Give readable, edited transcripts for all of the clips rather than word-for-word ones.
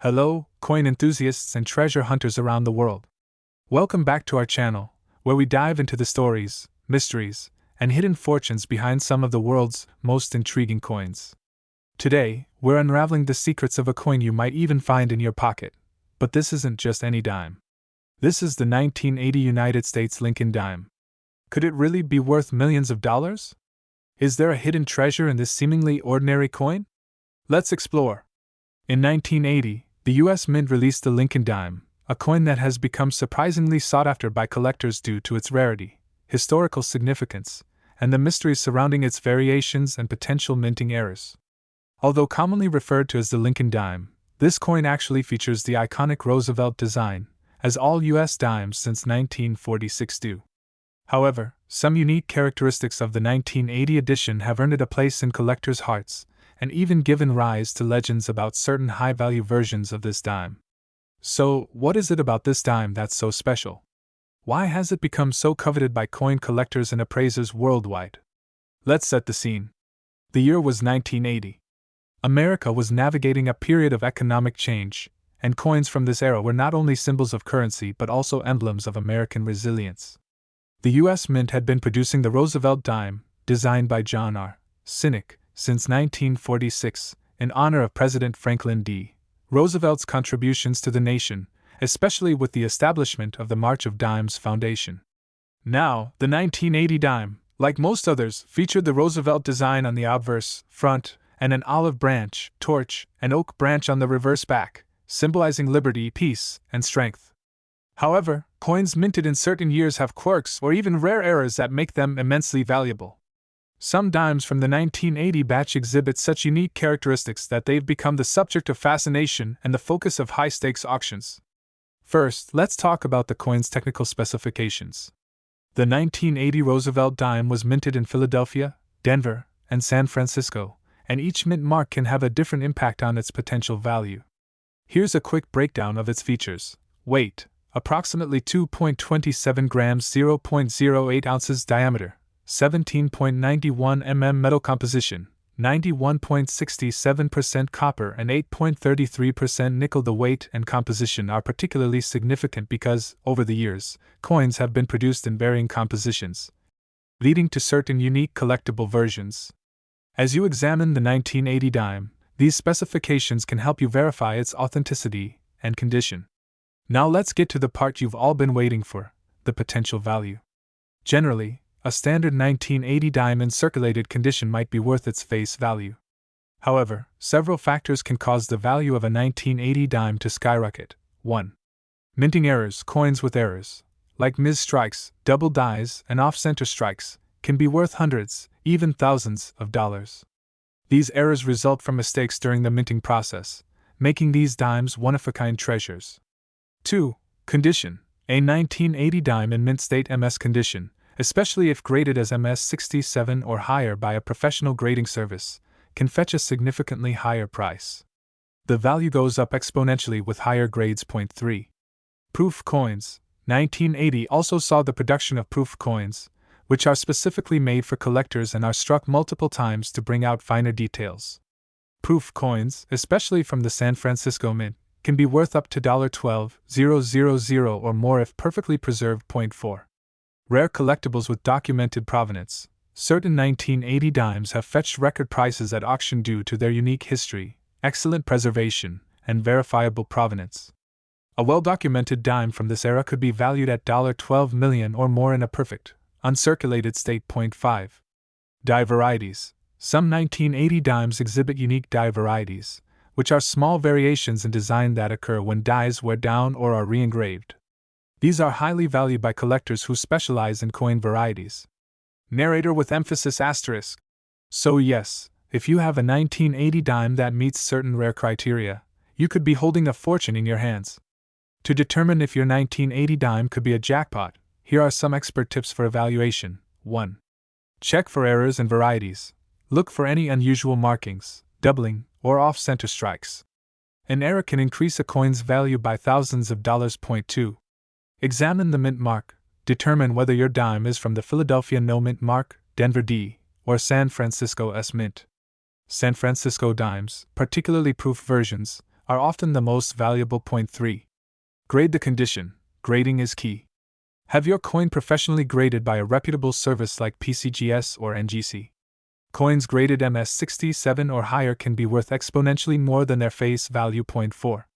Hello, coin enthusiasts and treasure hunters around the world. Welcome back to our channel, where we dive into the stories, mysteries, and hidden fortunes behind some of the world's most intriguing coins. Today, we're unraveling the secrets of a coin you might even find in your pocket. But this isn't just any dime. This is the 1980 United States Lincoln dime. Could it really be worth millions of dollars? Is there a hidden treasure in this seemingly ordinary coin? Let's explore. In 1980, the U.S. Mint released the Lincoln dime, a coin that has become surprisingly sought after by collectors due to its rarity, historical significance, and the mysteries surrounding its variations and potential minting errors. Although commonly referred to as the Lincoln dime, this coin actually features the iconic Roosevelt design, as all U.S. dimes since 1946 do. However, some unique characteristics of the 1980 edition have earned it a place in collectors' hearts, and even given rise to legends about certain high-value versions of this dime. So, what is it about this dime that's so special? Why has it become so coveted by coin collectors and appraisers worldwide? Let's set the scene. The year was 1980. America was navigating a period of economic change, and coins from this era were not only symbols of currency but also emblems of American resilience. The U.S. Mint had been producing the Roosevelt dime, designed by John R. Sinnock, since 1946, in honor of President Franklin D. Roosevelt's contributions to the nation, especially with the establishment of the March of Dimes Foundation. Now, the 1980 dime, like most others, featured the Roosevelt design on the obverse front and an olive branch, torch, and oak branch on the reverse back, symbolizing liberty, peace, and strength. However, coins minted in certain years have quirks or even rare errors that make them immensely valuable. Some dimes from the 1980 batch exhibit such unique characteristics that they've become the subject of fascination and the focus of high-stakes auctions. First, let's talk about the coin's technical specifications. The 1980 Roosevelt dime was minted in Philadelphia, Denver, and San Francisco, and each mint mark can have a different impact on its potential value. Here's a quick breakdown of its features. Weight: approximately 2.27 grams, 0.08 ounces diameter, 17.91 mm metal composition, 91.67% copper and 8.33% nickel. The weight and composition are particularly significant because, over the years, coins have been produced in varying compositions, leading to certain unique collectible versions. As you examine the 1980 dime, these specifications can help you verify its authenticity and condition. Now let's get to the part you've all been waiting for, the potential value. Generally, a standard 1980 dime in circulated condition might be worth its face value. However, several factors can cause the value of a 1980 dime to skyrocket. 1. Minting errors. Coins with errors, like mis strikes, double dies, and off-center strikes, can be worth hundreds, even thousands, of dollars. These errors result from mistakes during the minting process, making these dimes one-of-a-kind treasures. 2. Condition. A 1980 dime in mint state MS condition, especially if graded as MS 67 or higher by a professional grading service, can fetch a significantly higher price. The value goes up exponentially with higher grades. 3. Proof coins. 1980 also saw the production of proof coins, which are specifically made for collectors and are struck multiple times to bring out finer details. Proof coins, especially from the San Francisco Mint, can be worth up to $12,000 or more if perfectly preserved. 4. Rare collectibles with documented provenance. Certain 1980 dimes have fetched record prices at auction due to their unique history, excellent preservation, and verifiable provenance. A well-documented dime from this era could be valued at $12 million or more in a perfect, uncirculated state. 5. Die varieties. Some 1980 dimes exhibit unique die varieties, which are small variations in design that occur when dies wear down or are re-engraved. These are highly valued by collectors who specialize in coin varieties. Narrator with emphasis asterisk. So yes, if you have a 1980 dime that meets certain rare criteria, you could be holding a fortune in your hands. To determine if your 1980 dime could be a jackpot, here are some expert tips for evaluation. 1. Check for errors and varieties. Look for any unusual markings, doubling, or off-center strikes. An error can increase a coin's value by thousands of dollars. 2. Examine the mint mark. Determine whether your dime is from the Philadelphia No Mint mark, Denver D, or San Francisco S Mint. San Francisco dimes, particularly proof versions, are often the most valuable. Point 3. Grade the condition. Grading is key. Have your coin professionally graded by a reputable service like PCGS or NGC. Coins graded MS67 or higher can be worth exponentially more than their face value. Point 4.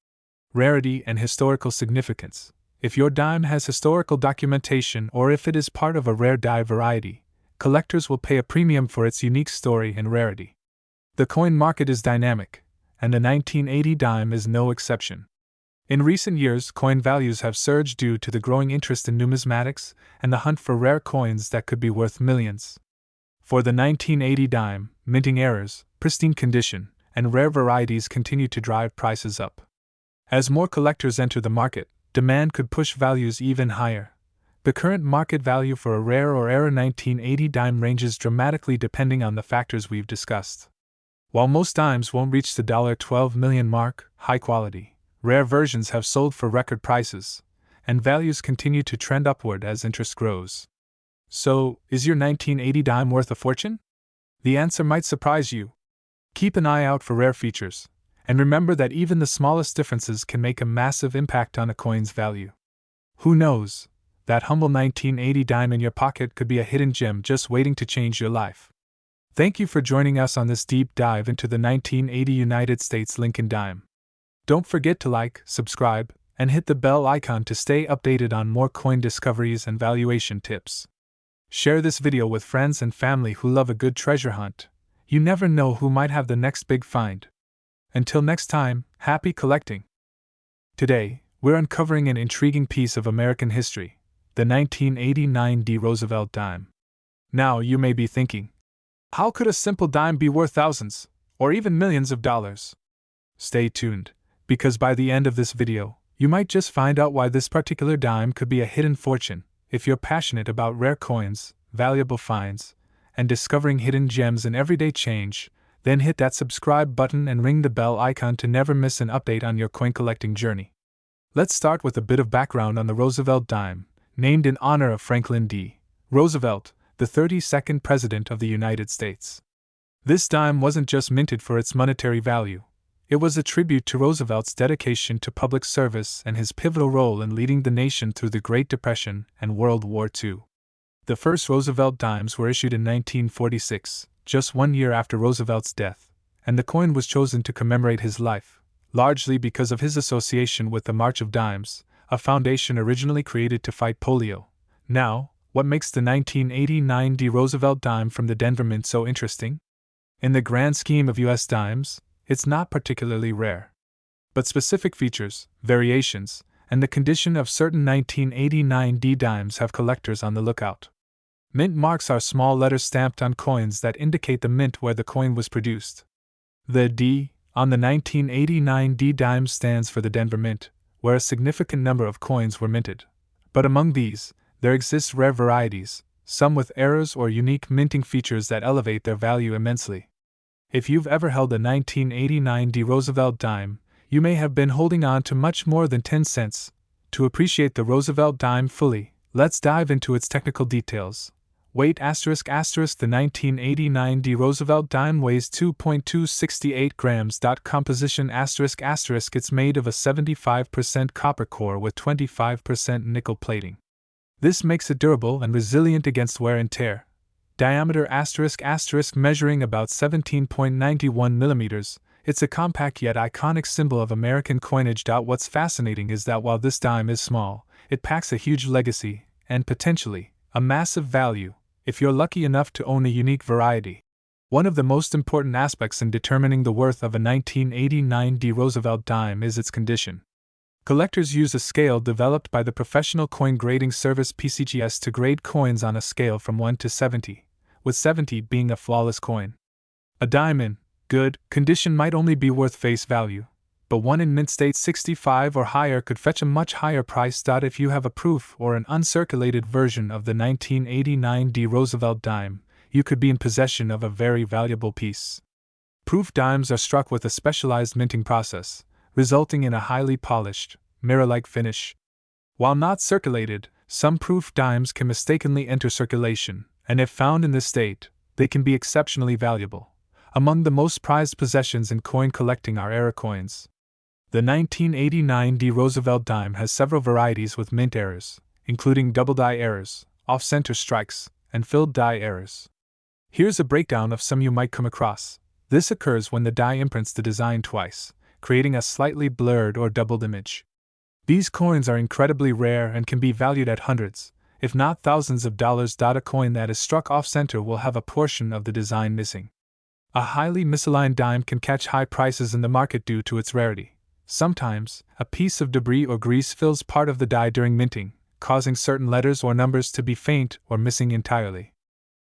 Rarity and historical significance. If your dime has historical documentation or if it is part of a rare die variety, collectors will pay a premium for its unique story and rarity. The coin market is dynamic, and the 1980 dime is no exception. In recent years, coin values have surged due to the growing interest in numismatics and the hunt for rare coins that could be worth millions. For the 1980 dime, minting errors, pristine condition, and rare varieties continue to drive prices up. As more collectors enter the market, demand could push values even higher. The current market value for a rare or era 1980 dime ranges dramatically depending on the factors we've discussed. While most dimes won't reach the $12 million mark, high quality, rare versions have sold for record prices, and values continue to trend upward as interest grows. So, is your 1980 dime worth a fortune? The answer might surprise you. Keep an eye out for rare features, and remember that even the smallest differences can make a massive impact on a coin's value. Who knows? That humble 1980 dime in your pocket could be a hidden gem just waiting to change your life. Thank you for joining us on this deep dive into the 1980 United States Lincoln dime. Don't forget to like, subscribe, and hit the bell icon to stay updated on more coin discoveries and valuation tips. Share this video with friends and family who love a good treasure hunt. You never know who might have the next big find. Until next time, happy collecting! Today, we're uncovering an intriguing piece of American history, the 1989 D. Roosevelt dime. Now you may be thinking, how could a simple dime be worth thousands, or even millions of dollars? Stay tuned, because by the end of this video, you might just find out why this particular dime could be a hidden fortune. If you're passionate about rare coins, valuable finds, and discovering hidden gems in everyday change, then hit that subscribe button and ring the bell icon to never miss an update on your coin collecting journey. Let's start with a bit of background on the Roosevelt dime, named in honor of Franklin D. Roosevelt, the 32nd President of the United States. This dime wasn't just minted for its monetary value. It was a tribute to Roosevelt's dedication to public service and his pivotal role in leading the nation through the Great Depression and World War II. The first Roosevelt dimes were issued in 1946, just 1 year after Roosevelt's death, and the coin was chosen to commemorate his life, largely because of his association with the March of Dimes, a foundation originally created to fight polio. Now, what makes the 1989 D. Roosevelt dime from the Denver Mint so interesting? In the grand scheme of U.S. dimes, it's not particularly rare. But specific features, variations, and the condition of certain 1989 D dimes have collectors on the lookout. Mint marks are small letters stamped on coins that indicate the mint where the coin was produced. The D on the 1989 D dime stands for the Denver Mint, where a significant number of coins were minted. But among these, there exist rare varieties, some with errors or unique minting features that elevate their value immensely. If you've ever held a 1989 D. Roosevelt dime, you may have been holding on to much more than 10 cents. To appreciate the Roosevelt dime fully, let's dive into its technical details. Weight ***. The 1989 D. Roosevelt dime weighs 2.268 grams. Composition ***. It's made of a 75% copper core with 25% nickel plating. This makes it durable and resilient against wear and tear. Diameter ***, measuring about 17.91 millimeters, it's a compact yet iconic symbol of American coinage. What's fascinating is that while this dime is small, it packs a huge legacy, and potentially, a massive value, if you're lucky enough to own a unique variety. One of the most important aspects in determining the worth of a 1989 D. Roosevelt dime is its condition. Collectors use a scale developed by the professional coin grading service PCGS to grade coins on a scale from 1 to 70. With 70 being a flawless coin. A dime in good condition might only be worth face value, but one in mint state 65 or higher could fetch a much higher price. If you have a proof or an uncirculated version of the 1989 D. Roosevelt dime, you could be in possession of a very valuable piece. Proof dimes are struck with a specialized minting process, resulting in a highly polished, mirror-like finish. While not circulated, some proof dimes can mistakenly enter circulation, and if found in this state, they can be exceptionally valuable. Among the most prized possessions in coin collecting are era coins. The 1989 D Roosevelt dime has several varieties with mint errors, including double die errors, off-center strikes, and filled die errors. Here's a breakdown of some you might come across. This occurs when the die imprints the design twice, creating a slightly blurred or doubled image. These coins are incredibly rare and can be valued at hundreds, if not thousands of dollars. A coin that is struck off-center will have a portion of the design missing. A highly misaligned dime can catch high prices in the market due to its rarity. Sometimes, a piece of debris or grease fills part of the die during minting, causing certain letters or numbers to be faint or missing entirely.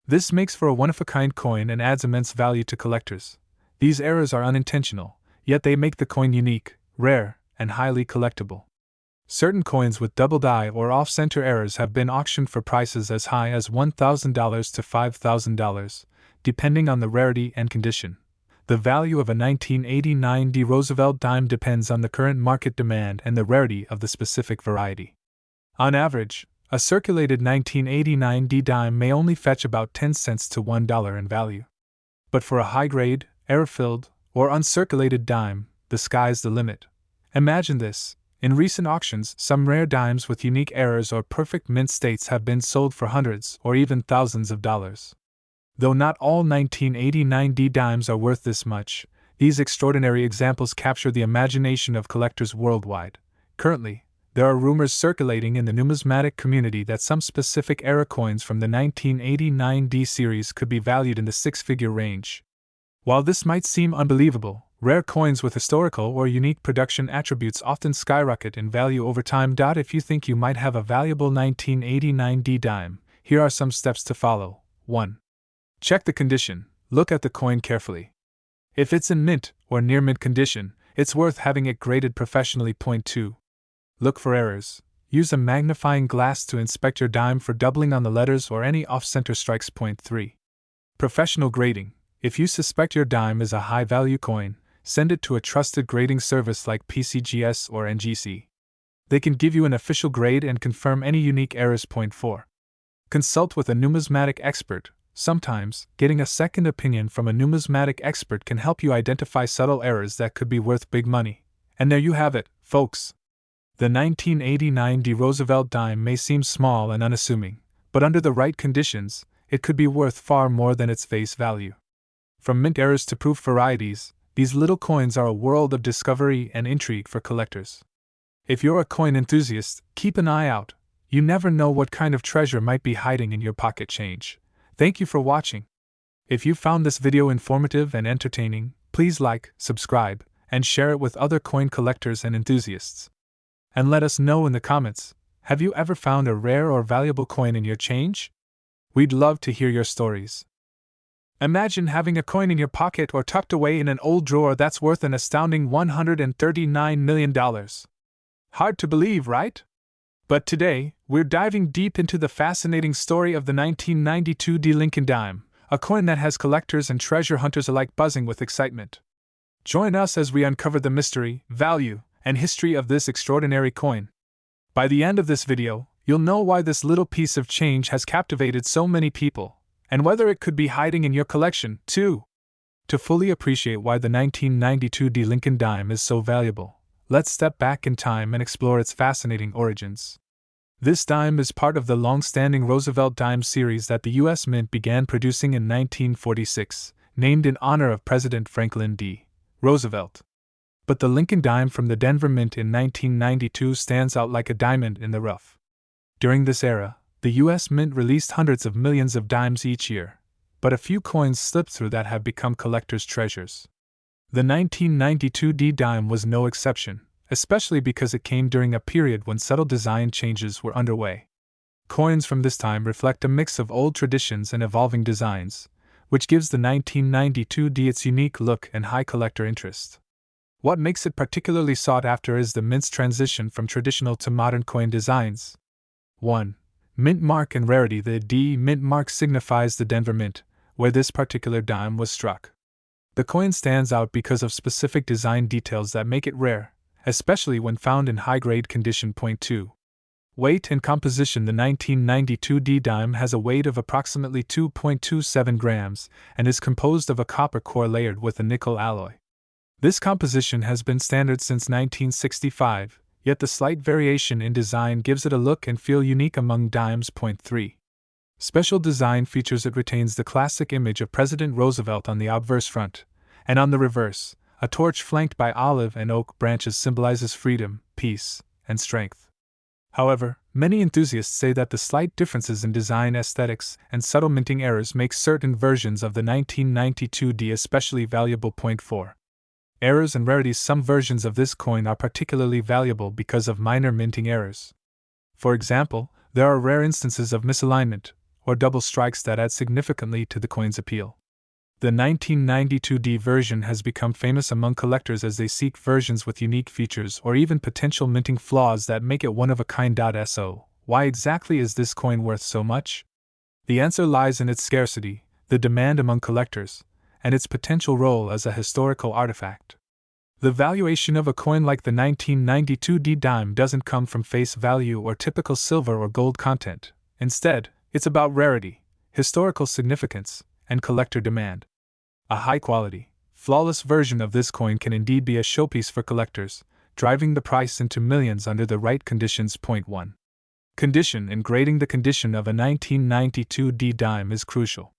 This makes for a one-of-a-kind coin and adds immense value to collectors. These errors are unintentional, yet they make the coin unique, rare, and highly collectible. Certain coins with double die or off-center errors have been auctioned for prices as high as $1,000 to $5,000, depending on the rarity and condition. The value of a 1989 D Roosevelt dime depends on the current market demand and the rarity of the specific variety. On average, a circulated 1989 D dime may only fetch about 10 cents to $1 in value. But for a high-grade, error-filled, or uncirculated dime, the sky's the limit. Imagine this. In recent auctions, some rare dimes with unique errors or perfect mint states have been sold for hundreds or even thousands of dollars. Though not all 1989 D dimes are worth this much, these extraordinary examples capture the imagination of collectors worldwide. Currently, there are rumors circulating in the numismatic community that some specific era coins from the 1989 D series could be valued in the six-figure range. While this might seem unbelievable, rare coins with historical or unique production attributes often skyrocket in value over time. If you think you might have a valuable 1989 D dime, here are some steps to follow. 1. Check the condition. Look at the coin carefully. If it's in mint or near mint condition, it's worth having it graded professionally. 2. Look for errors. Use a magnifying glass to inspect your dime for doubling on the letters or any off-center strikes. 3. Professional grading. If you suspect your dime is a high-value coin, send it to a trusted grading service like PCGS or NGC. They can give you an official grade and confirm any unique errors. 4. Consult with a numismatic expert. Sometimes, getting a second opinion from a numismatic expert can help you identify subtle errors that could be worth big money. And there you have it, folks. The 1989 D Roosevelt dime may seem small and unassuming, but under the right conditions, it could be worth far more than its face value. From mint errors to proof varieties, these little coins are a world of discovery and intrigue for collectors. If you're a coin enthusiast, keep an eye out. You never know what kind of treasure might be hiding in your pocket change. Thank you for watching. If you found this video informative and entertaining, please like, subscribe, and share it with other coin collectors and enthusiasts. And let us know in the comments, have you ever found a rare or valuable coin in your change? We'd love to hear your stories. Imagine having a coin in your pocket or tucked away in an old drawer that's worth an astounding $139 million. Hard to believe, right? But today, we're diving deep into the fascinating story of the 1992 D Lincoln dime, a coin that has collectors and treasure hunters alike buzzing with excitement. Join us as we uncover the mystery, value, and history of this extraordinary coin. By the end of this video, you'll know why this little piece of change has captivated so many people, and whether it could be hiding in your collection, too. To fully appreciate why the 1992 D Lincoln dime is so valuable, let's step back in time and explore its fascinating origins. This dime is part of the long-standing Roosevelt dime series that the U.S. Mint began producing in 1946, named in honor of President Franklin D. Roosevelt. But the Lincoln dime from the Denver Mint in 1992 stands out like a diamond in the rough. During this era, the U.S. Mint released hundreds of millions of dimes each year, but a few coins slipped through that have become collectors' treasures. The 1992 D dime was no exception, especially because it came during a period when subtle design changes were underway. Coins from this time reflect a mix of old traditions and evolving designs, which gives the 1992 D its unique look and high collector interest. What makes it particularly sought after is the Mint's transition from traditional to modern coin designs. 1. Mint mark and rarity. The D Mint mark signifies the Denver Mint, where this particular dime was struck. The coin stands out because of specific design details that make it rare, especially when found in high-grade condition. 2. Weight and composition. The 1992 D dime has a weight of approximately 2.27 grams and is composed of a copper core layered with a nickel alloy. This composition has been standard since 1965, yet the slight variation in design gives it a look and feel unique among dimes. Point 3. Special design features: it retains the classic image of President Roosevelt on the obverse front, and on the reverse, a torch flanked by olive and oak branches symbolizes freedom, peace, and strength. However, many enthusiasts say that the slight differences in design aesthetics and subtle minting errors make certain versions of the 1992D especially valuable. Point 4. Errors and rarities: some versions of this coin are particularly valuable because of minor minting errors. For example, there are rare instances of misalignment or double strikes that add significantly to the coin's appeal. The 1992D version has become famous among collectors as they seek versions with unique features or even potential minting flaws that make it one of a kind. So, why exactly is this coin worth so much? The answer lies in its scarcity, the demand among collectors, and its potential role as a historical artifact. The valuation of a coin like the 1992D dime doesn't come from face value or typical silver or gold content. Instead, it's about rarity, historical significance, and collector demand. A high-quality, flawless version of this coin can indeed be a showpiece for collectors, driving the price into millions under the right conditions. Point 1. Condition and grading: the condition of a 1992D dime is crucial.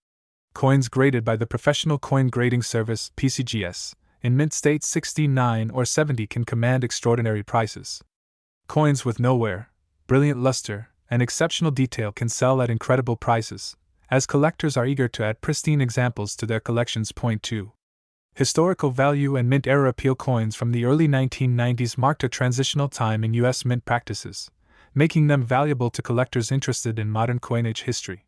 Coins graded by the Professional Coin Grading Service (PCGS) in mint state 69 or 70 can command extraordinary prices. Coins with no wear, brilliant luster, and exceptional detail can sell at incredible prices, as collectors are eager to add pristine examples to their collections. Point 2. Historical value and mint era appeal: coins from the early 1990s marked a transitional time in U.S. mint practices, making them valuable to collectors interested in modern coinage history.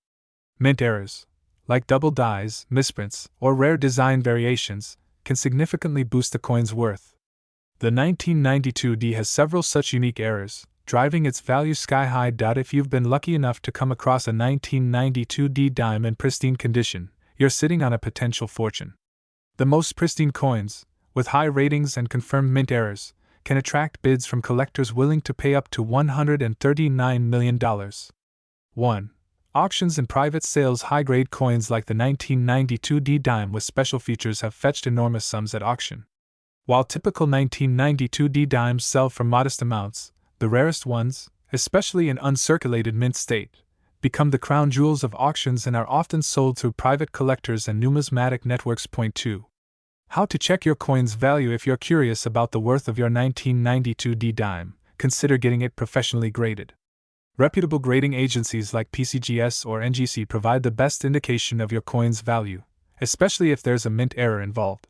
Mint errors, like double dies, misprints, or rare design variations, can significantly boost a coin's worth. The 1992D has several such unique errors, driving its value sky high. If you've been lucky enough to come across a 1992D dime in pristine condition, you're sitting on a potential fortune. The most pristine coins, with high ratings and confirmed mint errors, can attract bids from collectors willing to pay up to $139 million. 1. Auctions and private sales: high-grade coins like the 1992D dime with special features have fetched enormous sums at auction. While typical 1992D dimes sell for modest amounts, the rarest ones, especially in uncirculated mint state, become the crown jewels of auctions and are often sold through private collectors and numismatic networks. Point 2. How to check your coin's value: if you're curious about the worth of your 1992D dime, consider getting it professionally graded. Reputable grading agencies like PCGS or NGC provide the best indication of your coin's value, especially if there's a mint error involved.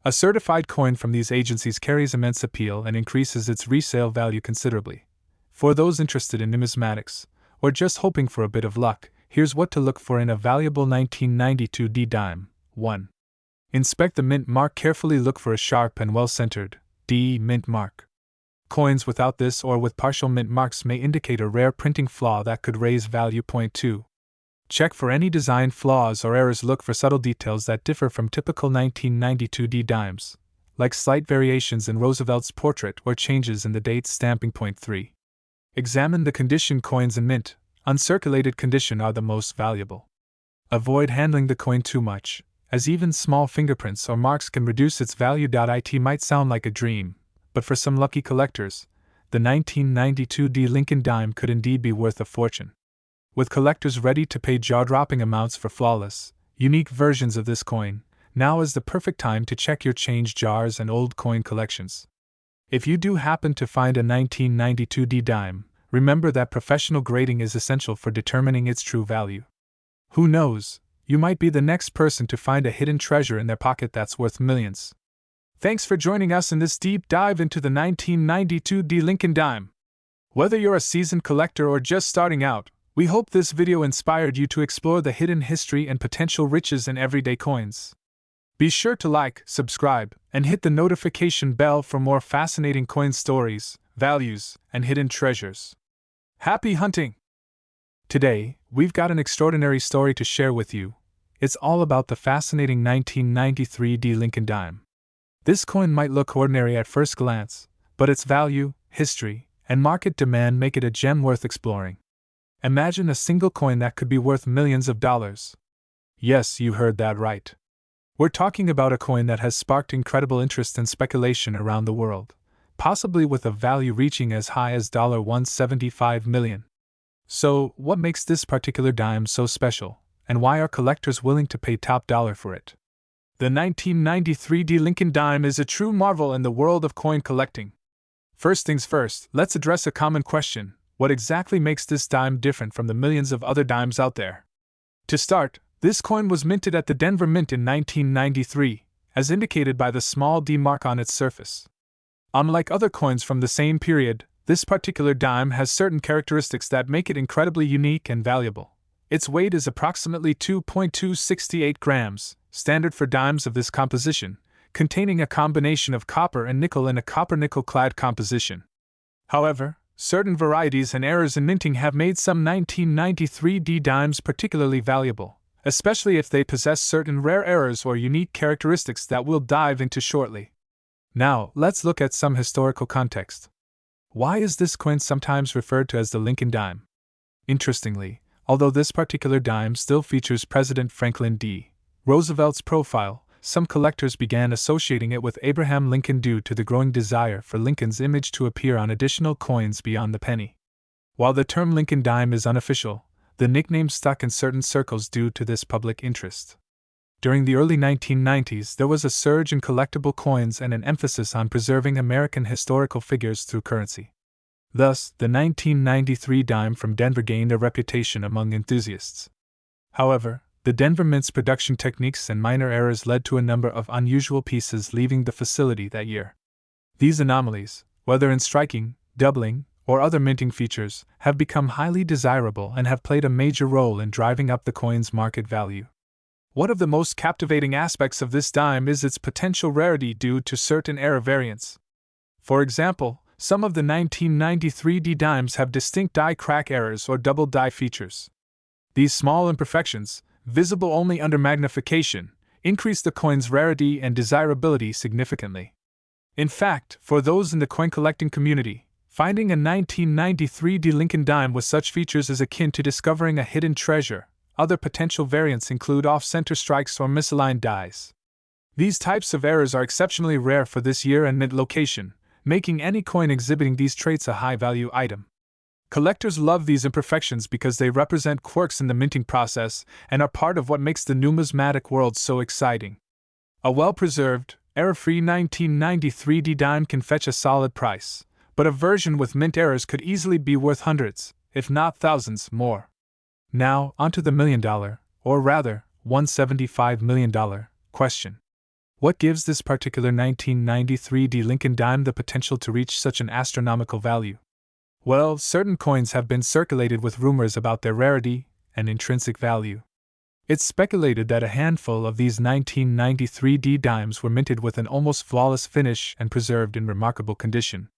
A certified coin from these agencies carries immense appeal and increases its resale value considerably. For those interested in numismatics, or just hoping for a bit of luck, here's what to look for in a valuable 1992D dime. 1. Inspect the mint mark carefully. Look for a sharp and well-centered D mint mark. Coins without this or with partial mint marks may indicate a rare printing flaw that could raise value. Point 2. Check for any design flaws or errors. Look for subtle details that differ from typical 1992D dimes, like slight variations in Roosevelt's portrait or changes in the date stamping. Point 3. Examine the condition. Coins in mint, uncirculated condition are the most valuable. Avoid handling the coin too much, as even small fingerprints or marks can reduce its value. It might sound like a dream, but for some lucky collectors, the 1992D Lincoln dime could indeed be worth a fortune. With collectors ready to pay jaw-dropping amounts for flawless, unique versions of this coin, now is the perfect time to check your change jars and old coin collections. If you do happen to find a 1992D dime, remember that professional grading is essential for determining its true value. Who knows, you might be the next person to find a hidden treasure in their pocket that's worth millions. Thanks for joining us in this deep dive into the 1992D Lincoln dime. Whether you're a seasoned collector or just starting out, we hope this video inspired you to explore the hidden history and potential riches in everyday coins. Be sure to like, subscribe, and hit the notification bell for more fascinating coin stories, values, and hidden treasures. Happy hunting! Today, we've got an extraordinary story to share with you. It's all about the fascinating 1993D Lincoln dime. This coin might look ordinary at first glance, but its value, history, and market demand make it a gem worth exploring. Imagine a single coin that could be worth millions of dollars. Yes, you heard that right. We're talking about a coin that has sparked incredible interest and speculation around the world, possibly with a value reaching as high as $175 million. So, what makes this particular dime so special, and why are collectors willing to pay top dollar for it? The 1993 D Lincoln dime is a true marvel in the world of coin collecting. First things first, let's address a common question: what exactly makes this dime different from the millions of other dimes out there? To start, this coin was minted at the Denver Mint in 1993, as indicated by the small D mark on its surface. Unlike other coins from the same period, this particular dime has certain characteristics that make it incredibly unique and valuable. Its weight is approximately 2.268 grams, standard for dimes of this composition, containing a combination of copper and nickel in a copper-nickel clad composition. However, certain varieties and errors in minting have made some 1993 D dimes particularly valuable, especially if they possess certain rare errors or unique characteristics that we'll dive into shortly. Now, let's look at some historical context. Why is this coin sometimes referred to as the Lincoln dime? Interestingly, although this particular dime still features President Franklin D. Roosevelt's profile, some collectors began associating it with Abraham Lincoln due to the growing desire for Lincoln's image to appear on additional coins beyond the penny. While the term Lincoln dime is unofficial, the nickname stuck in certain circles due to this public interest. During the early 1990s, there was a surge in collectible coins and an emphasis on preserving American historical figures through currency. Thus, the 1993 dime from Denver gained a reputation among enthusiasts. However, the Denver Mint's production techniques and minor errors led to a number of unusual pieces leaving the facility that year. These anomalies, whether in striking, doubling, or other minting features, have become highly desirable and have played a major role in driving up the coin's market value. One of the most captivating aspects of this dime is its potential rarity due to certain error variants. For example, some of the 1993 D dimes have distinct die crack errors or double die features. These small imperfections, visible only under magnification, increase the coin's rarity and desirability significantly. In fact, for those in the coin collecting community, finding a 1993 D Lincoln dime with such features is akin to discovering a hidden treasure. Other potential variants include off-center strikes or misaligned dies. These types of errors are exceptionally rare for this year and mint location, making any coin exhibiting these traits a high-value item. Collectors love these imperfections because they represent quirks in the minting process and are part of what makes the numismatic world so exciting. A well-preserved, error-free 1993 D dime can fetch a solid price, but a version with mint errors could easily be worth hundreds, if not thousands, more. Now, onto the $1 million, or rather, $175 million, question. What gives this particular 1993 D Lincoln dime the potential to reach such an astronomical value? Well, certain coins have been circulated with rumors about their rarity and intrinsic value. It's speculated that a handful of these 1993 D dimes were minted with an almost flawless finish and preserved in remarkable condition.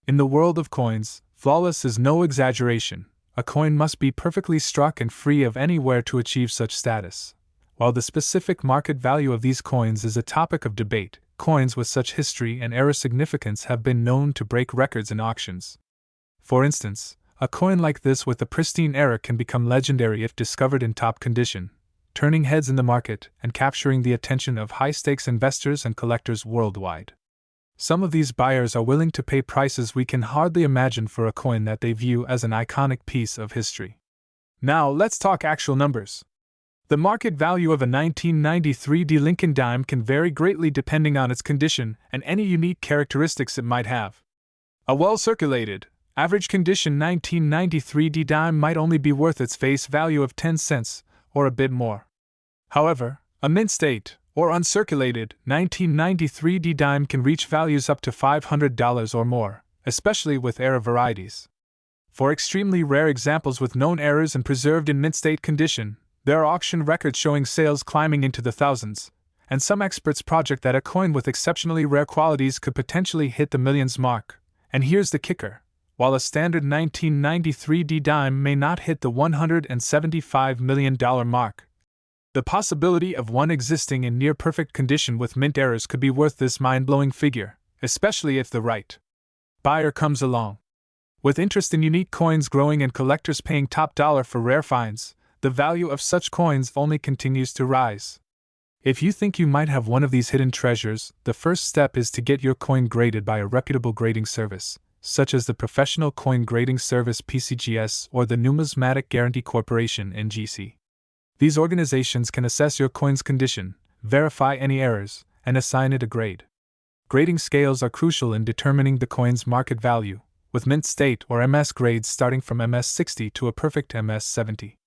In the world of coins, flawless is no exaggeration. A coin must be perfectly struck and free of any wear to achieve such status. While the specific market value of these coins is a topic of debate, coins with such history and error significance have been known to break records in auctions. For instance, a coin like this with a pristine error can become legendary if discovered in top condition, turning heads in the market and capturing the attention of high-stakes investors and collectors worldwide. Some of these buyers are willing to pay prices we can hardly imagine for a coin that they view as an iconic piece of history. Now, let's talk actual numbers. The market value of a 1993 D Lincoln dime can vary greatly depending on its condition and any unique characteristics it might have. A well-circulated, average condition 1993 D dime might only be worth its face value of 10 cents, or a bit more. However, a mint state, or uncirculated, 1993 D dime can reach values up to $500 or more, especially with error varieties. For extremely rare examples with known errors and preserved in mint state condition, there are auction records showing sales climbing into the thousands, and some experts project that a coin with exceptionally rare qualities could potentially hit the millions mark. And here's the kicker. While a standard 1993 D dime may not hit the $175 million mark, the possibility of one existing in near-perfect condition with mint errors could be worth this mind-blowing figure, especially if the right buyer comes along. With interest in unique coins growing and collectors paying top dollar for rare finds, the value of such coins only continues to rise. If you think you might have one of these hidden treasures, the first step is to get your coin graded by a reputable grading service, such as the Professional Coin Grading Service (PCGS) or the Numismatic Guarantee Corporation (NGC). These organizations can assess your coin's condition, verify any errors, and assign it a grade. Grading scales are crucial in determining the coin's market value, with mint state or MS grades starting from MS 60 to a perfect MS 70.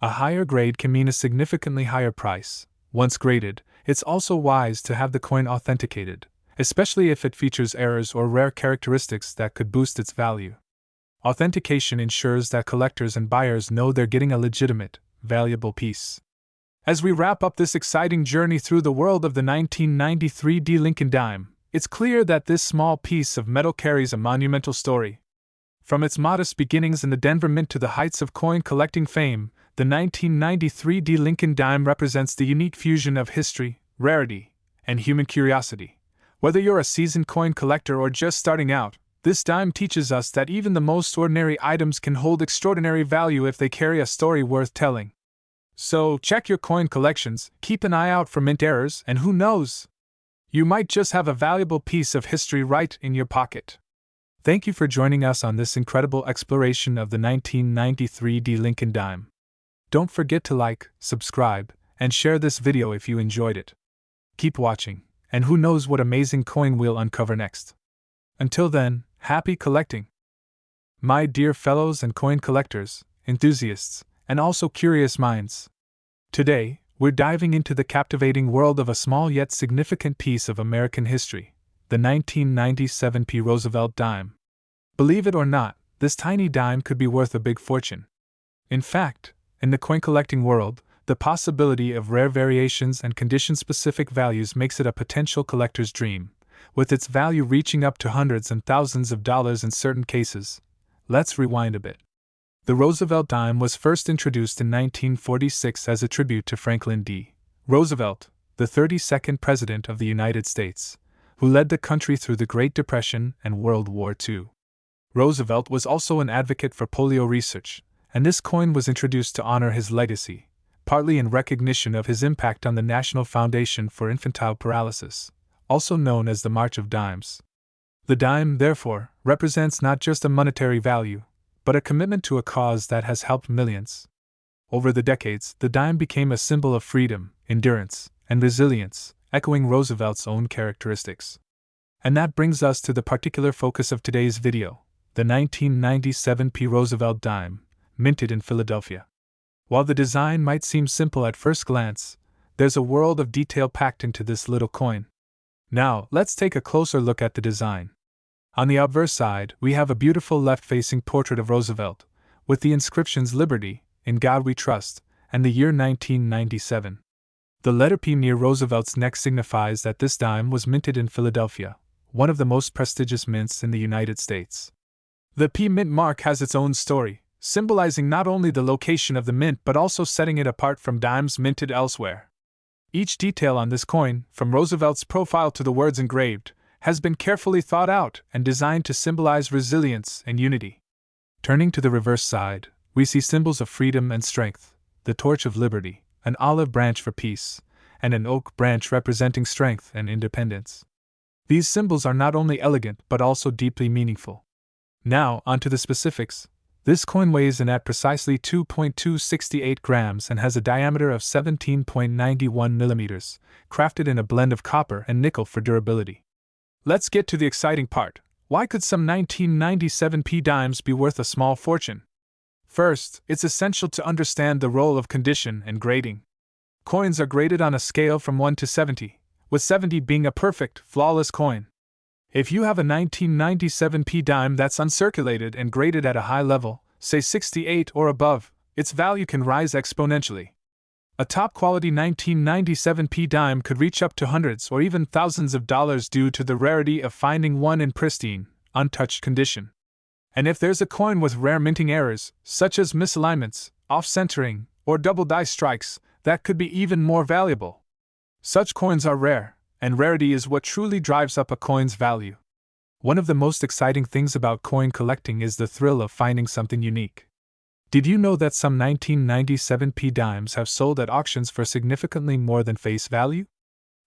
A higher grade can mean a significantly higher price. Once graded, it's also wise to have the coin authenticated, especially if it features errors or rare characteristics that could boost its value. Authentication ensures that collectors and buyers know they're getting a legitimate, valuable piece. As we wrap up this exciting journey through the world of the 1993 D. Lincoln dime, it's clear that this small piece of metal carries a monumental story. From its modest beginnings in the Denver Mint to the heights of coin collecting fame, the 1993 D. Lincoln dime represents the unique fusion of history, rarity, and human curiosity. Whether you're a seasoned coin collector or just starting out, this dime teaches us that even the most ordinary items can hold extraordinary value if they carry a story worth telling. So, check your coin collections, keep an eye out for mint errors, and who knows? You might just have a valuable piece of history right in your pocket. Thank you for joining us on this incredible exploration of the 1993 D. Lincoln dime. Don't forget to like, subscribe, and share this video if you enjoyed it. Keep watching, and who knows what amazing coin we'll uncover next. Until then, happy collecting! My dear fellows and coin collectors, enthusiasts, and also curious minds. Today, we're diving into the captivating world of a small yet significant piece of American history, the 1997 P. Roosevelt dime. Believe it or not, this tiny dime could be worth a big fortune. In fact, in the coin collecting world, the possibility of rare variations and condition-specific values makes it a potential collector's dream, with its value reaching up to hundreds and thousands of dollars in certain cases. Let's rewind a bit. The Roosevelt dime was first introduced in 1946 as a tribute to Franklin D. Roosevelt, the 32nd President of the United States, who led the country through the Great Depression and World War II. Roosevelt was also an advocate for polio research, and this coin was introduced to honor his legacy, partly in recognition of his impact on the National Foundation for Infantile Paralysis, also known as the March of Dimes. The dime, therefore, represents not just a monetary value, but a commitment to a cause that has helped millions. Over the decades, the dime became a symbol of freedom, endurance, and resilience, echoing Roosevelt's own characteristics. And that brings us to the particular focus of today's video, the 1997 P. Roosevelt dime, minted in Philadelphia. While the design might seem simple at first glance, there's a world of detail packed into this little coin. Now, let's take a closer look at the design. On the obverse side, we have a beautiful left-facing portrait of Roosevelt, with the inscriptions Liberty, In God We Trust, and the year 1997. The letter P near Roosevelt's neck signifies that this dime was minted in Philadelphia, one of the most prestigious mints in the United States. The P mint mark has its own story, symbolizing not only the location of the mint but also setting it apart from dimes minted elsewhere. Each detail on this coin, from Roosevelt's profile to the words engraved, has been carefully thought out and designed to symbolize resilience and unity. Turning to the reverse side, we see symbols of freedom and strength, the torch of liberty, an olive branch for peace, and an oak branch representing strength and independence. These symbols are not only elegant but also deeply meaningful. Now, onto the specifics. This coin weighs in at precisely 2.268 grams and has a diameter of 17.91 millimeters, crafted in a blend of copper and nickel for durability. Let's get to the exciting part. Why could some 1997 P dimes be worth a small fortune? First, it's essential to understand the role of condition and grading. Coins are graded on a scale from 1 to 70, with 70 being a perfect, flawless coin. If you have a 1997 P dime that's uncirculated and graded at a high level, say 68 or above, its value can rise exponentially. A top-quality 1997 P dime could reach up to hundreds or even thousands of dollars due to the rarity of finding one in pristine, untouched condition. And if there's a coin with rare minting errors, such as misalignments, off-centering, or double die strikes, that could be even more valuable. Such coins are rare, and rarity is what truly drives up a coin's value. One of the most exciting things about coin collecting is the thrill of finding something unique. Did you know that some 1997 P dimes have sold at auctions for significantly more than face value?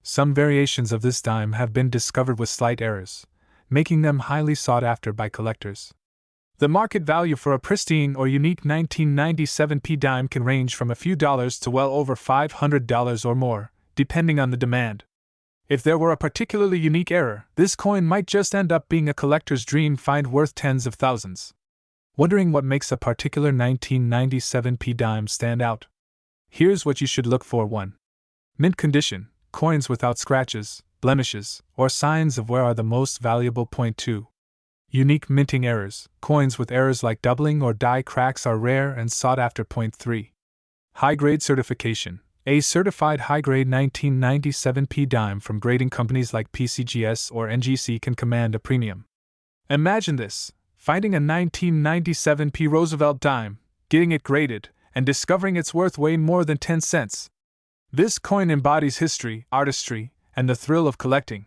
Some variations of this dime have been discovered with slight errors, making them highly sought after by collectors. The market value for a pristine or unique 1997 P dime can range from a few dollars to well over $500 or more, depending on the demand. If there were a particularly unique error, this coin might just end up being a collector's dream find worth tens of thousands. Wondering what makes a particular 1997 P dime stand out? Here's what you should look for. 1. Mint condition. Coins without scratches, blemishes, or signs of wear are the most valuable. 2. Unique minting errors. Coins with errors like doubling or die cracks are rare and sought after. 3. High-grade certification. A certified high-grade 1997 P dime from grading companies like PCGS or NGC can command a premium. Imagine this: finding a 1997 P Roosevelt dime, getting it graded, and discovering it's worth way more than 10 cents. This coin embodies history, artistry, and the thrill of collecting.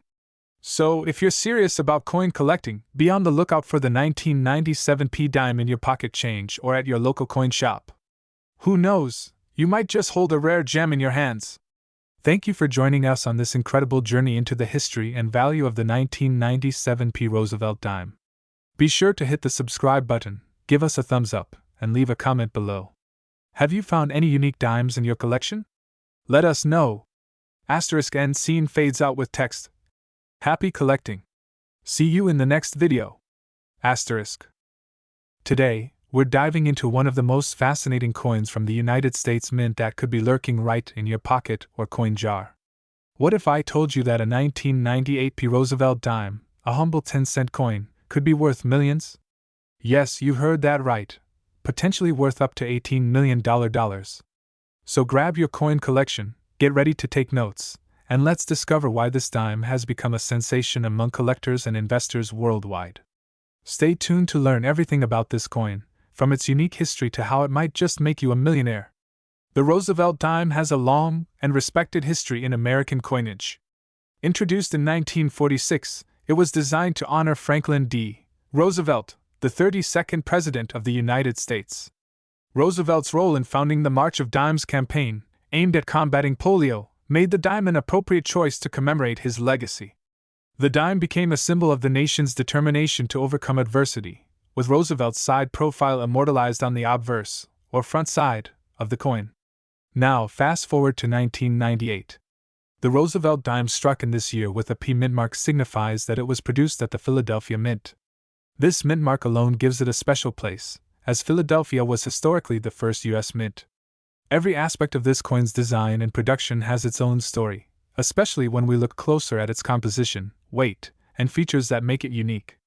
So, if you're serious about coin collecting, be on the lookout for the 1997 P dime in your pocket change or at your local coin shop. Who knows, you might just hold a rare gem in your hands. Thank you for joining us on this incredible journey into the history and value of the 1997 P Roosevelt dime. Be sure to hit the subscribe button, give us a thumbs up, and leave a comment below. Have you found any unique dimes in your collection? Let us know. End scene fades out with text. Happy collecting. See you in the next video. Today, we're diving into one of the most fascinating coins from the United States Mint that could be lurking right in your pocket or coin jar. What if I told you that a 1998 P Roosevelt dime, a humble 10-cent coin, could be worth millions? Yes, you heard that right. Potentially worth up to $18 million. So grab your coin collection, get ready to take notes, and let's discover why this dime has become a sensation among collectors and investors worldwide. Stay tuned to learn everything about this coin, from its unique history to how it might just make you a millionaire. The Roosevelt dime has a long and respected history in American coinage. Introduced in 1946, it was designed to honor Franklin D. Roosevelt, the 32nd President of the United States. Roosevelt's role in founding the March of Dimes campaign, aimed at combating polio, made the dime an appropriate choice to commemorate his legacy. The dime became a symbol of the nation's determination to overcome adversity, with Roosevelt's side profile immortalized on the obverse, or front side, of the coin. Now, fast forward to 1998. The Roosevelt dime struck in this year with a P mint mark signifies that it was produced at the Philadelphia Mint. This mint mark alone gives it a special place, as Philadelphia was historically the first U.S. mint. Every aspect of this coin's design and production has its own story, especially when we look closer at its composition, weight, and features that make it unique.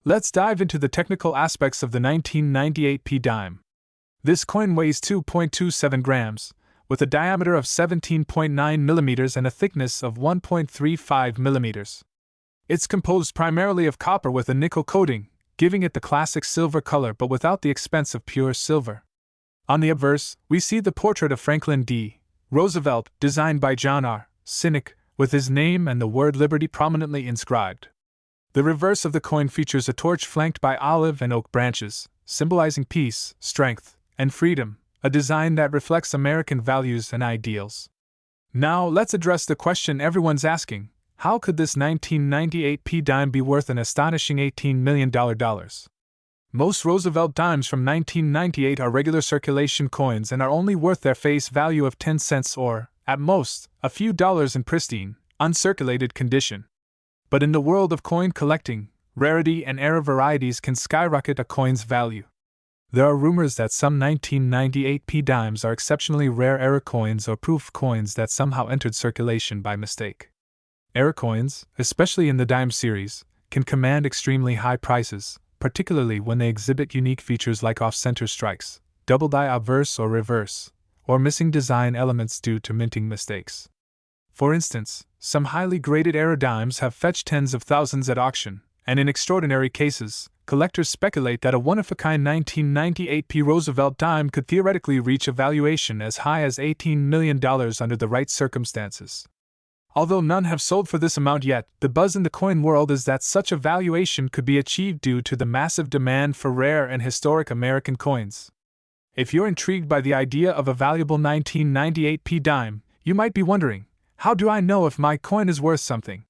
Let's dive into the technical aspects of the 1998 P dime. This coin weighs 2.27 grams, with a diameter of 17.9 millimeters and a thickness of 1.35 millimeters. It's composed primarily of copper with a nickel coating, giving it the classic silver color but without the expense of pure silver. On the obverse, we see the portrait of Franklin D. Roosevelt, designed by John R. Sinek, with his name and the word liberty prominently inscribed. The reverse of the coin features a torch flanked by olive and oak branches, symbolizing peace, strength, and freedom, a design that reflects American values and ideals. Now, let's address the question everyone's asking: how could this 1998 P dime be worth an astonishing $18 million? Most Roosevelt dimes from 1998 are regular circulation coins and are only worth their face value of 10 cents or, at most, a few dollars in pristine, uncirculated condition. But in the world of coin collecting, rarity and error varieties can skyrocket a coin's value. There are rumors that some 1998 P dimes are exceptionally rare error coins or proof coins that somehow entered circulation by mistake. Error coins, especially in the dime series, can command extremely high prices, particularly when they exhibit unique features like off-center strikes, double die obverse or reverse, or missing design elements due to minting mistakes. For instance, some highly graded error dimes have fetched tens of thousands at auction, and in extraordinary cases, collectors speculate that a one-of-a-kind 1998 P Roosevelt dime could theoretically reach a valuation as high as $18 million under the right circumstances. Although none have sold for this amount yet, the buzz in the coin world is that such a valuation could be achieved due to the massive demand for rare and historic American coins. If you're intrigued by the idea of a valuable 1998p dime, you might be wondering, how do I know if my coin is worth something?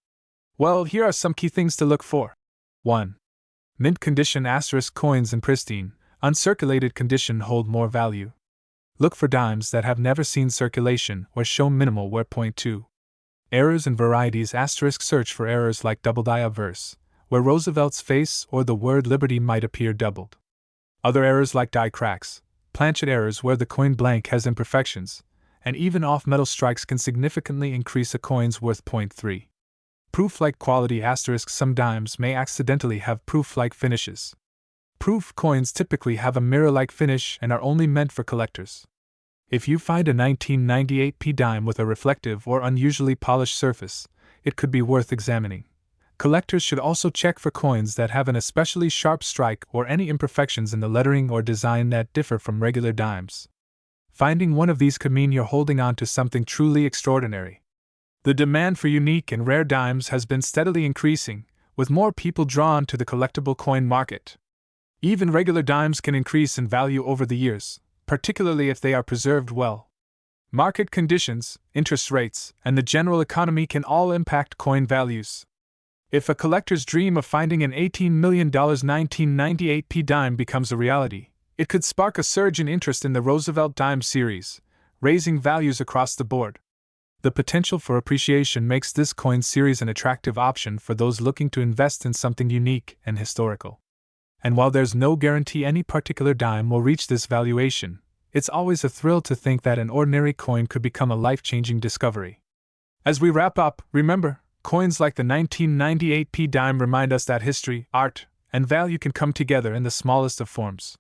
Well, here are some key things to look for. 1. Mint condition * coins in pristine, uncirculated condition hold more value. Look for dimes that have never seen circulation or show minimal wear. 2. Errors and varieties * search for errors like doubled I verse, where Roosevelt's face or the word liberty might appear doubled. Other errors like die cracks, planchet errors where the coin blank has imperfections, and even off-metal strikes can significantly increase a coin's worth. 3. Proof-like quality * some dimes may accidentally have proof-like finishes. Proof coins typically have a mirror-like finish and are only meant for collectors. If you find a 1998p dime with a reflective or unusually polished surface, it could be worth examining. Collectors should also check for coins that have an especially sharp strike or any imperfections in the lettering or design that differ from regular dimes. Finding one of these could mean you're holding on to something truly extraordinary. The demand for unique and rare dimes has been steadily increasing, with more people drawn to the collectible coin market. Even regular dimes can increase in value over the years, particularly if they are preserved well. Market conditions, interest rates, and the general economy can all impact coin values. If a collector's dream of finding an $18 million 1998p dime becomes a reality, it could spark a surge in interest in the Roosevelt dime series, raising values across the board. The potential for appreciation makes this coin series an attractive option for those looking to invest in something unique and historical. And while there's no guarantee any particular dime will reach this valuation, it's always a thrill to think that an ordinary coin could become a life-changing discovery. As we wrap up, remember, coins like the 1998p dime remind us that history, art, and value can come together in the smallest of forms.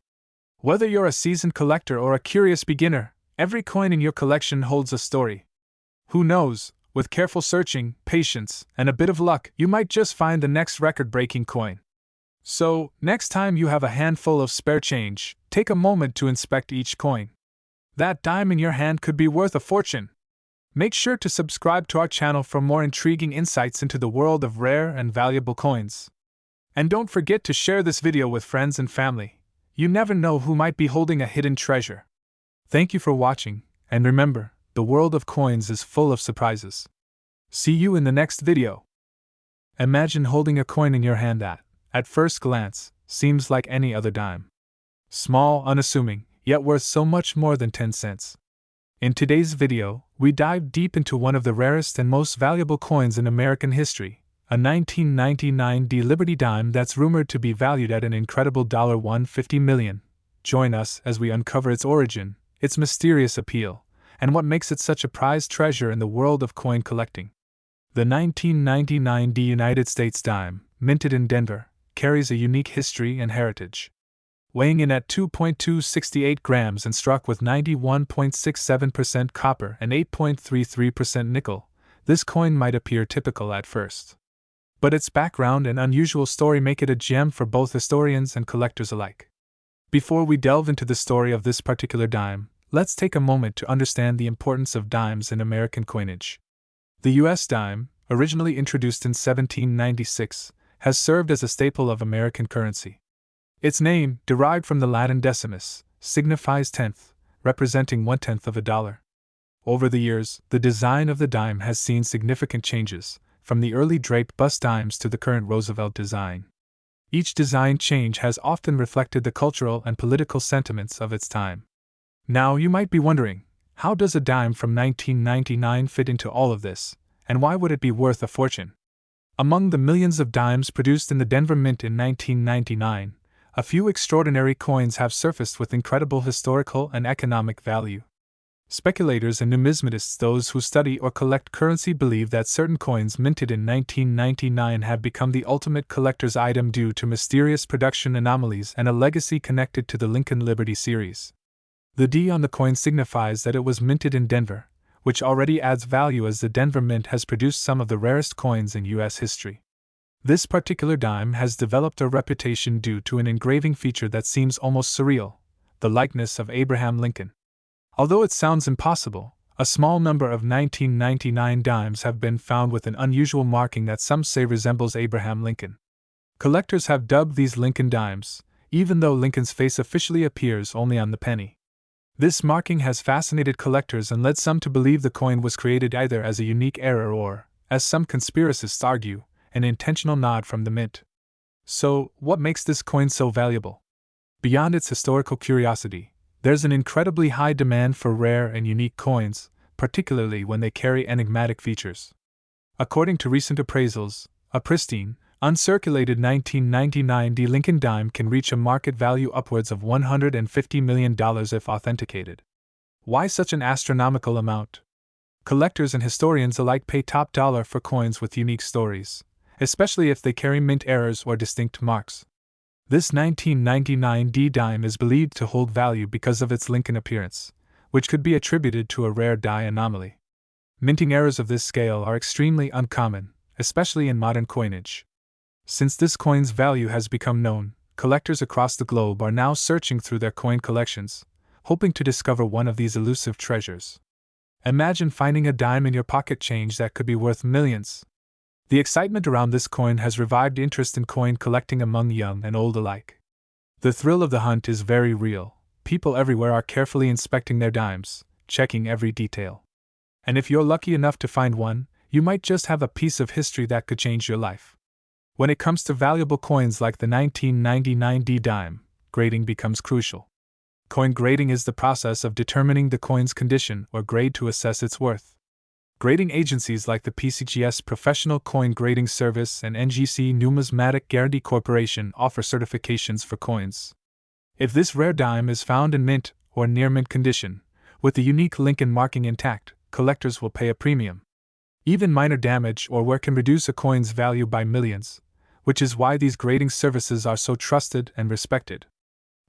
Whether you're a seasoned collector or a curious beginner, every coin in your collection holds a story. Who knows, with careful searching, patience, and a bit of luck, you might just find the next record-breaking coin. So, next time you have a handful of spare change, take a moment to inspect each coin. That dime in your hand could be worth a fortune. Make sure to subscribe to our channel for more intriguing insights into the world of rare and valuable coins. And don't forget to share this video with friends and family. You never know who might be holding a hidden treasure. Thank you for watching, and remember, the world of coins is full of surprises. See you in the next video. Imagine holding a coin in your hand that, at first glance, seems like any other dime. Small, unassuming, yet worth so much more than 10 cents. In today's video, we dive deep into one of the rarest and most valuable coins in American history, a 1999 Liberty dime that's rumored to be valued at an incredible $150 million. Join us as we uncover its origin, its mysterious appeal, and what makes it such a prized treasure in the world of coin collecting. The 1999 United States dime, minted in Denver, carries a unique history and heritage. Weighing in at 2.268 grams and struck with 91.67% copper and 8.33% nickel, this coin might appear typical at first. But its background and unusual story make it a gem for both historians and collectors alike. Before we delve into the story of this particular dime, let's take a moment to understand the importance of dimes in American coinage. The U.S. dime, originally introduced in 1796, has served as a staple of American currency. Its name, derived from the Latin decimus, signifies tenth, representing 1/10 of a dollar. Over the years, the design of the dime has seen significant changes, from the early draped bust dimes to the current Roosevelt design. Each design change has often reflected the cultural and political sentiments of its time. Now you might be wondering, how does a dime from 1999 fit into all of this, and why would it be worth a fortune? Among the millions of dimes produced in the Denver Mint in 1999, a few extraordinary coins have surfaced with incredible historical and economic value. Speculators and numismatists, those who study or collect currency, believe that certain coins minted in 1999 have become the ultimate collector's item due to mysterious production anomalies and a legacy connected to the Lincoln Liberty series. The D on the coin signifies that it was minted in Denver, which already adds value as the Denver Mint has produced some of the rarest coins in U.S. history. This particular dime has developed a reputation due to an engraving feature that seems almost surreal, the likeness of Abraham Lincoln. Although it sounds impossible, a small number of 1999 dimes have been found with an unusual marking that some say resembles Abraham Lincoln. Collectors have dubbed these Lincoln dimes, even though Lincoln's face officially appears only on the penny. This marking has fascinated collectors and led some to believe the coin was created either as a unique error or, as some conspiracists argue, an intentional nod from the mint. So, what makes this coin so valuable? Beyond its historical curiosity, there's an incredibly high demand for rare and unique coins, particularly when they carry enigmatic features. According to recent appraisals, a pristine, uncirculated 1999 D Lincoln dime can reach a market value upwards of $150 million if authenticated. Why such an astronomical amount? Collectors and historians alike pay top dollar for coins with unique stories, especially if they carry mint errors or distinct marks. This 1999 D dime is believed to hold value because of its Lincoln appearance, which could be attributed to a rare die anomaly. Minting errors of this scale are extremely uncommon, especially in modern coinage. Since this coin's value has become known, collectors across the globe are now searching through their coin collections, hoping to discover one of these elusive treasures. Imagine finding a dime in your pocket change that could be worth millions. The excitement around this coin has revived interest in coin collecting among young and old alike. The thrill of the hunt is very real. People everywhere are carefully inspecting their dimes, checking every detail. And if you're lucky enough to find one, you might just have a piece of history that could change your life. When it comes to valuable coins like the 1999 D dime, grading becomes crucial. Coin grading is the process of determining the coin's condition or grade to assess its worth. Grading agencies like the PCGS Professional Coin Grading Service and NGC Numismatic Guarantee Corporation offer certifications for coins. If this rare dime is found in mint or near mint condition, with the unique Lincoln marking intact, collectors will pay a premium. Even minor damage or wear can reduce a coin's value by millions, which is why these grading services are so trusted and respected.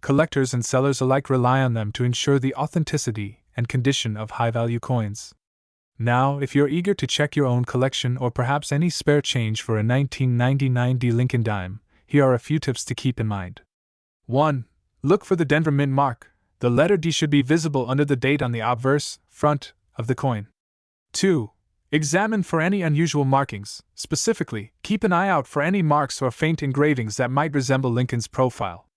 Collectors and sellers alike rely on them to ensure the authenticity and condition of high-value coins. Now, if you're eager to check your own collection or perhaps any spare change for a 1999 D Lincoln dime, here are a few tips to keep in mind. 1. Look for the Denver Mint mark. The letter D should be visible under the date on the obverse, front, of the coin. 2. Examine for any unusual markings. Specifically, keep an eye out for any marks or faint engravings that might resemble Lincoln's profile.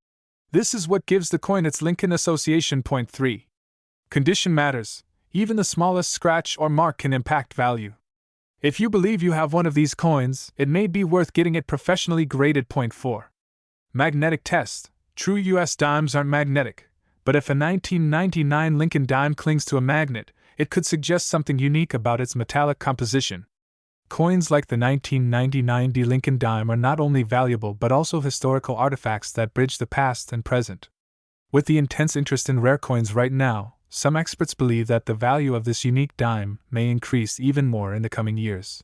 This is what gives the coin its Lincoln association. 3. Condition matters. Even the smallest scratch or mark can impact value. If you believe you have one of these coins, it may be worth getting it professionally graded. 4. Magnetic test. True US dimes aren't magnetic, but if a 1999 Lincoln dime clings to a magnet, it could suggest something unique about its metallic composition. Coins like the 1999 D Lincoln dime are not only valuable but also historical artifacts that bridge the past and present. With the intense interest in rare coins right now, some experts believe that the value of this unique dime may increase even more in the coming years.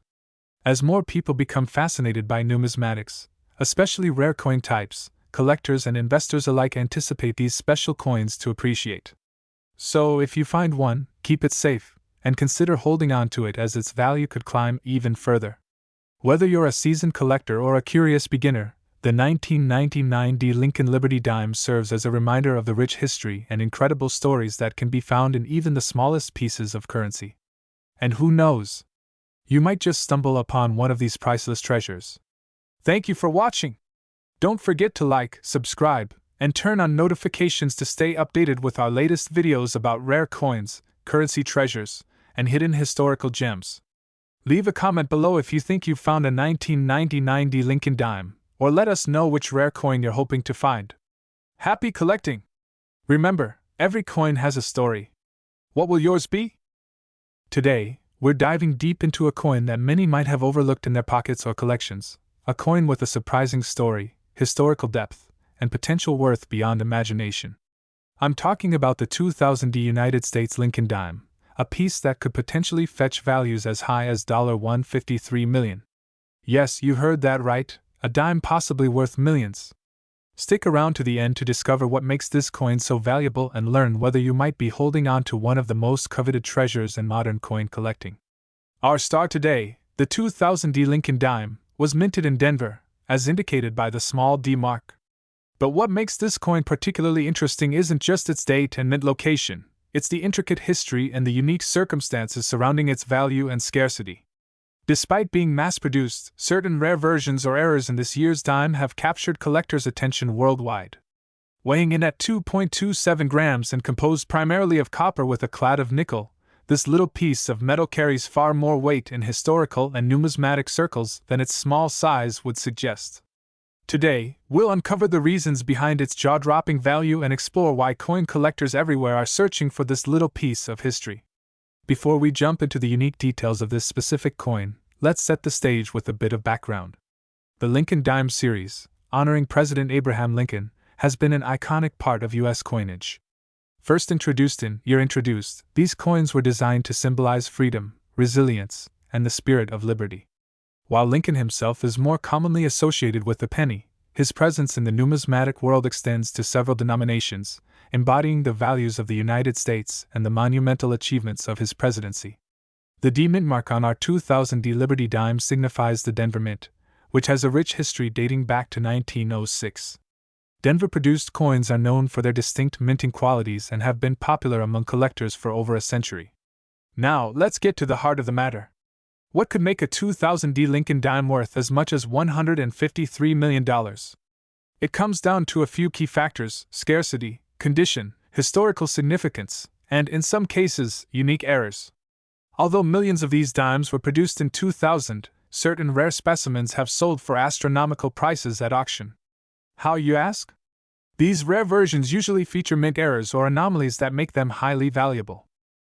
As more people become fascinated by numismatics, especially rare coin types, collectors and investors alike anticipate these special coins to appreciate. So, if you find one, keep it safe, and consider holding on to it as its value could climb even further. Whether you're a seasoned collector or a curious beginner, the 1999 D Lincoln Liberty dime serves as a reminder of the rich history and incredible stories that can be found in even the smallest pieces of currency. And who knows? You might just stumble upon one of these priceless treasures. Thank you for watching! Don't forget to like, subscribe, and turn on notifications to stay updated with our latest videos about rare coins, currency treasures, and hidden historical gems. Leave a comment below if you think you've found a 1999 D Lincoln dime, or let us know which rare coin you're hoping to find. Happy collecting! Remember, every coin has a story. What will yours be? Today, we're diving deep into a coin that many might have overlooked in their pockets or collections, a coin with a surprising story, historical depth, and potential worth beyond imagination. I'm talking about the 2000 D United States Lincoln dime, a piece that could potentially fetch values as high as $153 million. Yes, you heard that right, a dime possibly worth millions. Stick around to the end to discover what makes this coin so valuable and learn whether you might be holding on to one of the most coveted treasures in modern coin collecting. Our star today, the 2000 D Lincoln dime, was minted in Denver, as indicated by the small D mark. But what makes this coin particularly interesting isn't just its date and mint location, it's the intricate history and the unique circumstances surrounding its value and scarcity. Despite being mass-produced, certain rare versions or errors in this year's dime have captured collectors' attention worldwide. Weighing in at 2.27 grams and composed primarily of copper with a clad of nickel, this little piece of metal carries far more weight in historical and numismatic circles than its small size would suggest. Today, we'll uncover the reasons behind its jaw-dropping value and explore why coin collectors everywhere are searching for this little piece of history. Before we jump into the unique details of this specific coin, let's set the stage with a bit of background. The Lincoln Dime series, honoring President Abraham Lincoln, has been an iconic part of U.S. coinage. First introduced, these coins were designed to symbolize freedom, resilience, and the spirit of liberty. While Lincoln himself is more commonly associated with the penny, his presence in the numismatic world extends to several denominations, embodying the values of the United States and the monumental achievements of his presidency. The D Mint mark on our 2000 D Liberty dime signifies the Denver Mint, which has a rich history dating back to 1906. Denver-produced coins are known for their distinct minting qualities and have been popular among collectors for over a century. Now, let's get to the heart of the matter. What could make a 2000 D Lincoln dime worth as much as $153 million? It comes down to a few key factors: scarcity, condition, historical significance, and, in some cases, unique errors. Although millions of these dimes were produced in 2000, certain rare specimens have sold for astronomical prices at auction. How, you ask? These rare versions usually feature mint errors or anomalies that make them highly valuable.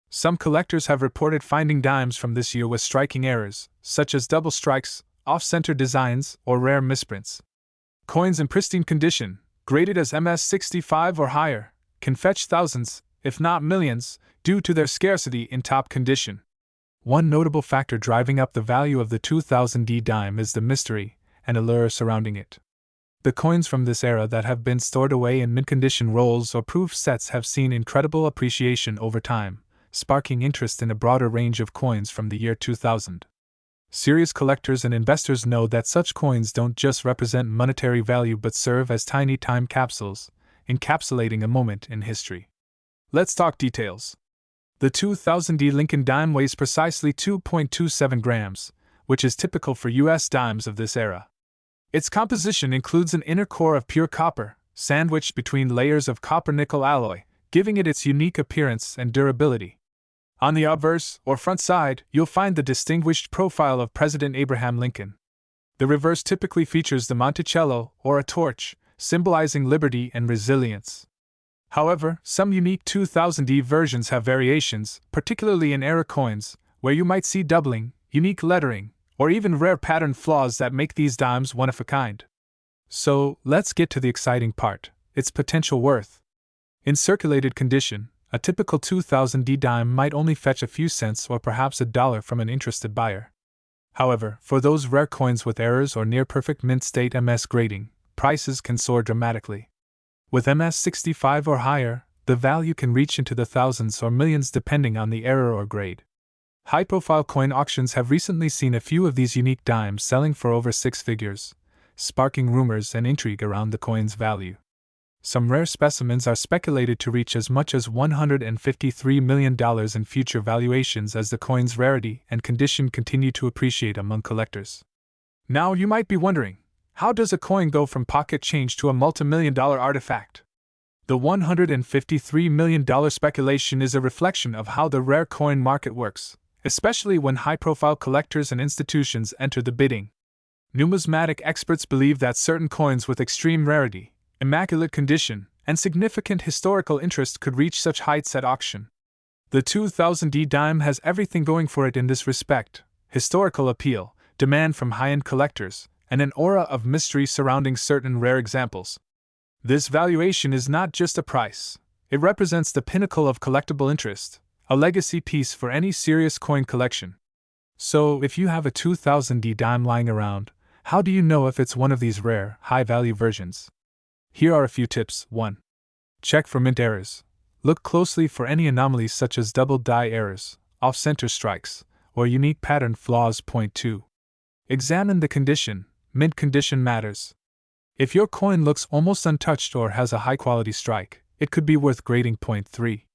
Some collectors have reported finding dimes from this year with striking errors, such as double strikes, off-center designs, or rare misprints. Coins in pristine condition, graded as MS65 or higher, can fetch thousands, if not millions, due to their scarcity in top condition. One notable factor driving up the value of the 2000 D dime is the mystery and allure surrounding it. The coins from this era that have been stored away in mint-condition rolls or proof sets have seen incredible appreciation over time, sparking interest in a broader range of coins from the year 2000. Serious collectors and investors know that such coins don't just represent monetary value but serve as tiny time capsules, encapsulating a moment in history. Let's talk details. The 2000 D Lincoln dime weighs precisely 2.27 grams, which is typical for U.S. dimes of this era. Its composition includes an inner core of pure copper, sandwiched between layers of copper-nickel alloy, giving it its unique appearance and durability. On the obverse, or front side, you'll find the distinguished profile of President Abraham Lincoln. The reverse typically features the Monticello, or a torch, symbolizing liberty and resilience. However, some unique 2000 D versions have variations, particularly in era coins, where you might see doubling, unique lettering, or even rare pattern flaws that make these dimes one of a kind. So, let's get to the exciting part: its potential worth. In circulated condition, a typical 2000 D dime might only fetch a few cents or perhaps $1 from an interested buyer. However, for those rare coins with errors or near-perfect mint state MS grading, prices can soar dramatically. With MS 65 or higher, the value can reach into the thousands or millions depending on the error or grade. High-profile coin auctions have recently seen a few of these unique dimes selling for over six figures, sparking rumors and intrigue around the coin's value. Some rare specimens are speculated to reach as much as $153 million in future valuations as the coin's rarity and condition continue to appreciate among collectors. Now you might be wondering, how does a coin go from pocket change to a multimillion-dollar artifact? The $153 million speculation is a reflection of how the rare coin market works, especially when high-profile collectors and institutions enter the bidding. Numismatic experts believe that certain coins with extreme rarity, immaculate condition, and significant historical interest could reach such heights at auction. The 2000 D dime has everything going for it in this respect: historical appeal, demand from high-end collectors, and an aura of mystery surrounding certain rare examples. This valuation is not just a price, it represents the pinnacle of collectible interest, a legacy piece for any serious coin collection. So, if you have a 2000 D dime lying around, how do you know if it's one of these rare, high-value versions? Here are a few tips. 1. Check for mint errors. Look closely for any anomalies such as double die errors, off-center strikes, or unique pattern flaws. 2. Examine the condition. Mint condition matters. If your coin looks almost untouched or has a high-quality strike, it could be worth grading. 3.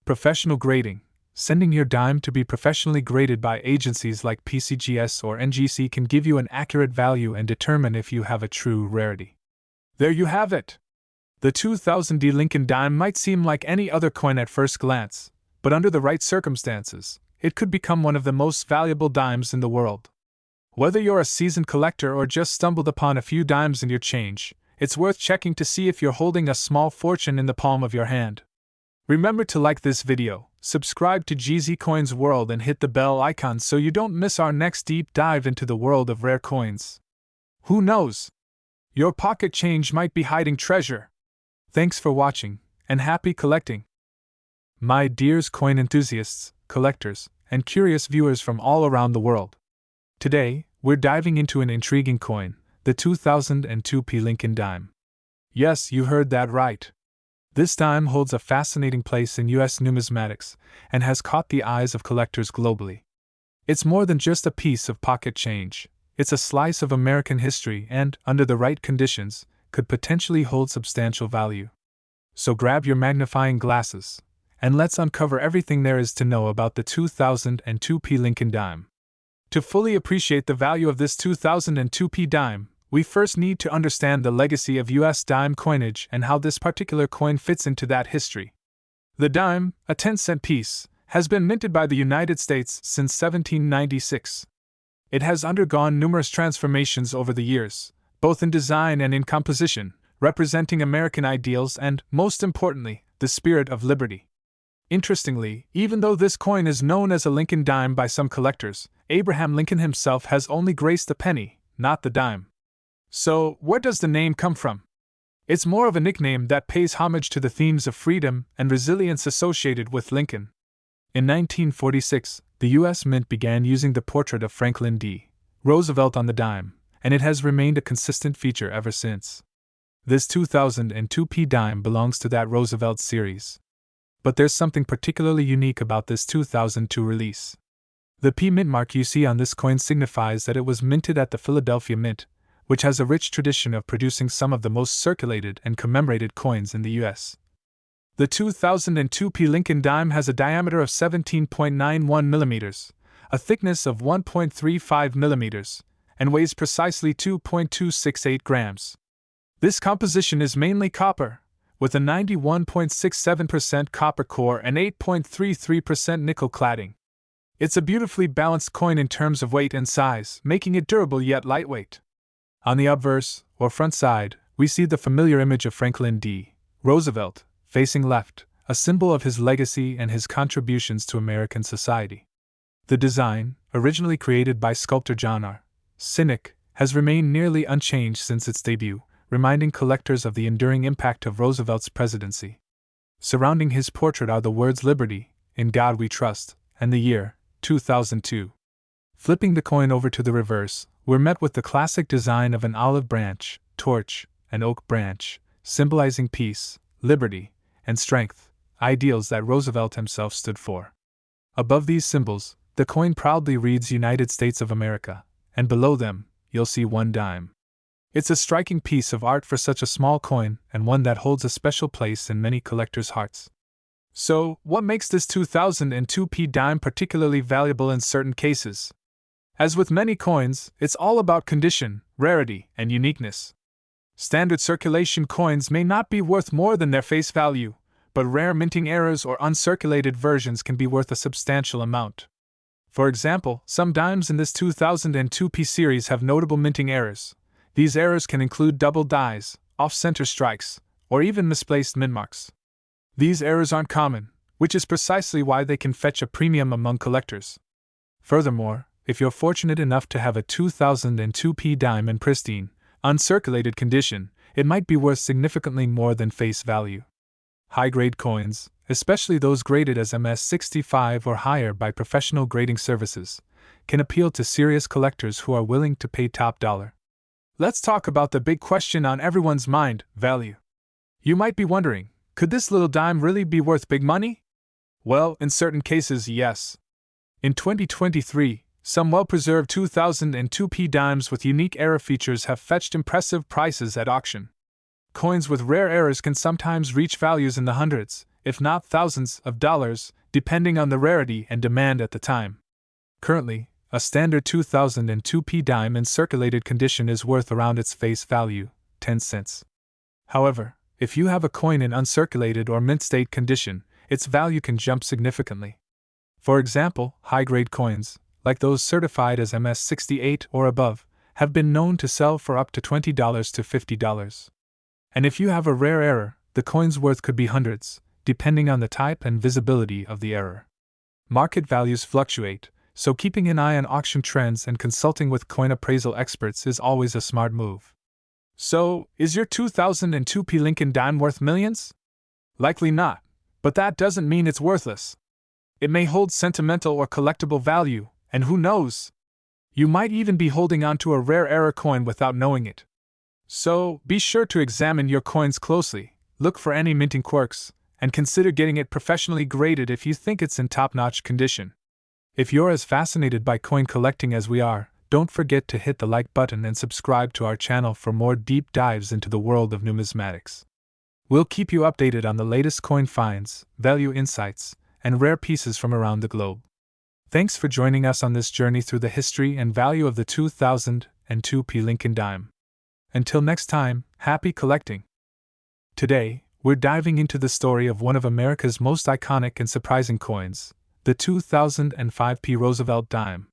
Professional grading. Sending your dime to be professionally graded by agencies like PCGS or NGC can give you an accurate value and determine if you have a true rarity. There you have it! The 2000D Lincoln dime might seem like any other coin at first glance, but under the right circumstances, it could become one of the most valuable dimes in the world. Whether you're a seasoned collector or just stumbled upon a few dimes in your change, it's worth checking to see if you're holding a small fortune in the palm of your hand. Remember to like this video, subscribe to GZ Coins World and hit the bell icon so you don't miss our next deep dive into the world of rare coins. Who knows? Your pocket change might be hiding treasure. Thanks for watching, and happy collecting! My dears coin enthusiasts, collectors, and curious viewers from all around the world. Today, we're diving into an intriguing coin, the 2002p Lincoln dime. Yes, you heard that right. This dime holds a fascinating place in U.S. numismatics and has caught the eyes of collectors globally. It's more than just a piece of pocket change, it's a slice of American history and, under the right conditions, could potentially hold substantial value. So grab your magnifying glasses, and let's uncover everything there is to know about the 2002p Lincoln dime. To fully appreciate the value of this 2002p dime, we first need to understand the legacy of U.S. dime coinage and how this particular coin fits into that history. The dime, a 10-cent piece, has been minted by the United States since 1796. It has undergone numerous transformations over the years, both in design and in composition, representing American ideals and, most importantly, the spirit of liberty. Interestingly, even though this coin is known as a Lincoln dime by some collectors, Abraham Lincoln himself has only graced the penny, not the dime. So, where does the name come from? It's more of a nickname that pays homage to the themes of freedom and resilience associated with Lincoln. In 1946, the U.S. Mint began using the portrait of Franklin D. Roosevelt on the dime, and it has remained a consistent feature ever since. This 2002p dime belongs to that Roosevelt series. But there's something particularly unique about this 2002 release. The P mint mark you see on this coin signifies that it was minted at the Philadelphia Mint, which has a rich tradition of producing some of the most circulated and commemorated coins in the U.S. The 2002p Lincoln dime has a diameter of 17.91 millimeters, a thickness of 1.35 millimeters, and weighs precisely 2.268 grams. This composition is mainly copper, with a 91.67% copper core and 8.33% nickel cladding. It's a beautifully balanced coin in terms of weight and size, making it durable yet lightweight. On the obverse, or front side, we see the familiar image of Franklin D. Roosevelt, facing left, a symbol of his legacy and his contributions to American society. The design, originally created by sculptor John R. Sinnock, has remained nearly unchanged since its debut, reminding collectors of the enduring impact of Roosevelt's presidency. Surrounding his portrait are the words "Liberty, in God we trust," and the year, 2002. Flipping the coin over to the reverse, we're met with the classic design of an olive branch, torch, and oak branch, symbolizing peace, liberty, and strength, ideals that Roosevelt himself stood for. Above these symbols, the coin proudly reads United States of America, and below them, you'll see one dime. It's a striking piece of art for such a small coin, and one that holds a special place in many collectors' hearts. So, what makes this 2002p dime particularly valuable in certain cases? As with many coins, it's all about condition, rarity, and uniqueness. Standard circulation coins may not be worth more than their face value, but rare minting errors or uncirculated versions can be worth a substantial amount. For example, some dimes in this 2002p series have notable minting errors. These errors can include double dies, off-center strikes, or even misplaced mint marks. These errors aren't common, which is precisely why they can fetch a premium among collectors. Furthermore, if you're fortunate enough to have a 2002p dime in pristine, uncirculated condition, it might be worth significantly more than face value. High-grade coins, especially those graded as MS65 or higher by professional grading services, can appeal to serious collectors who are willing to pay top dollar. Let's talk about the big question on everyone's mind: value. You might be wondering, could this little dime really be worth big money? Well, in certain cases, yes. In 2023, some well-preserved 2002p dimes with unique error features have fetched impressive prices at auction. Coins with rare errors can sometimes reach values in the hundreds, if not thousands, of dollars, depending on the rarity and demand at the time. Currently, a standard 2002p dime in circulated condition is worth around its face value, 10 cents. However, If you have a coin in uncirculated or mint state condition, its value can jump significantly. For example, high-grade coins, like those certified as MS-68 or above, have been known to sell for up to $20 to $50. And if you have a rare error, the coin's worth could be hundreds, depending on the type and visibility of the error. Market values fluctuate, so keeping an eye on auction trends and consulting with coin appraisal experts is always a smart move. So, is your 2002 P. Lincoln dime worth millions? Likely not, but that doesn't mean it's worthless. It may hold sentimental or collectible value, and who knows? You might even be holding onto a rare error coin without knowing it. So, be sure to examine your coins closely, look for any minting quirks, and consider getting it professionally graded if you think it's in top-notch condition. If you're as fascinated by coin collecting as we are, don't forget to hit the like button and subscribe to our channel for more deep dives into the world of numismatics. We'll keep you updated on the latest coin finds, value insights, and rare pieces from around the globe. Thanks for joining us on this journey through the history and value of the 2002 P. Lincoln dime. Until next time, happy collecting! Today, we're diving into the story of one of America's most iconic and surprising coins, the 2005 P. Roosevelt dime.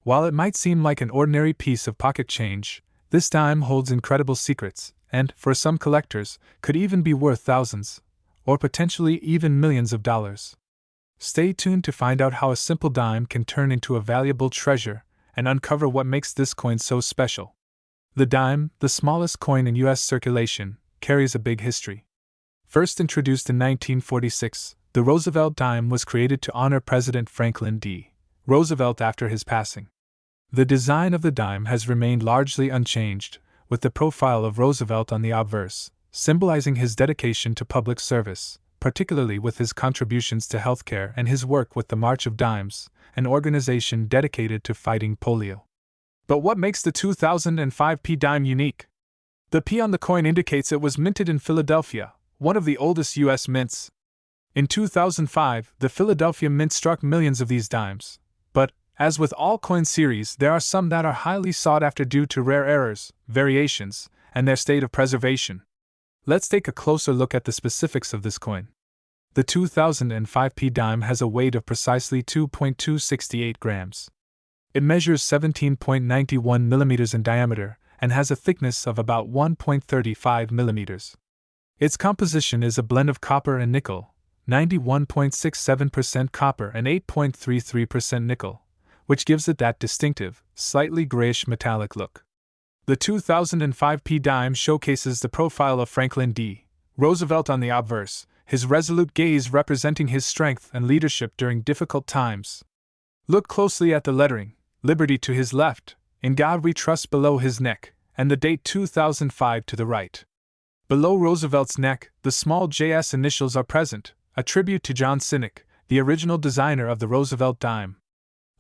While it might seem like an ordinary piece of pocket change, this dime holds incredible secrets, and, for some collectors, could even be worth thousands, or potentially even millions of dollars. Stay tuned to find out how a simple dime can turn into a valuable treasure and uncover what makes this coin so special. The dime, the smallest coin in U.S. circulation, carries a big history. First introduced in 1946, the Roosevelt dime was created to honor President Franklin D. Roosevelt after his passing. The design of the dime has remained largely unchanged, with the profile of Roosevelt on the obverse, symbolizing his dedication to public service, particularly with his contributions to healthcare and his work with the March of Dimes, an organization dedicated to fighting polio. But what makes the 2005 P dime unique? The P on the coin indicates it was minted in Philadelphia, one of the oldest U.S. mints. In 2005, the Philadelphia Mint struck millions of these dimes. But, as with all coin series, there are some that are highly sought after due to rare errors, variations, and their state of preservation. Let's take a closer look at the specifics of this coin. The 2005 P dime has a weight of precisely 2.268 grams. It measures 17.91 millimeters in diameter and has a thickness of about 1.35 millimeters. Its composition is a blend of copper and nickel, 91.67% copper and 8.33% nickel, which gives it that distinctive, slightly grayish metallic look. The 2005 P dime showcases the profile of Franklin D. Roosevelt on the obverse, his resolute gaze representing his strength and leadership during difficult times. Look closely at the lettering, Liberty to his left, In God We Trust below his neck, and the date 2005 to the right. Below Roosevelt's neck, the small JS initials are present, a tribute to John Sinnock, the original designer of the Roosevelt dime.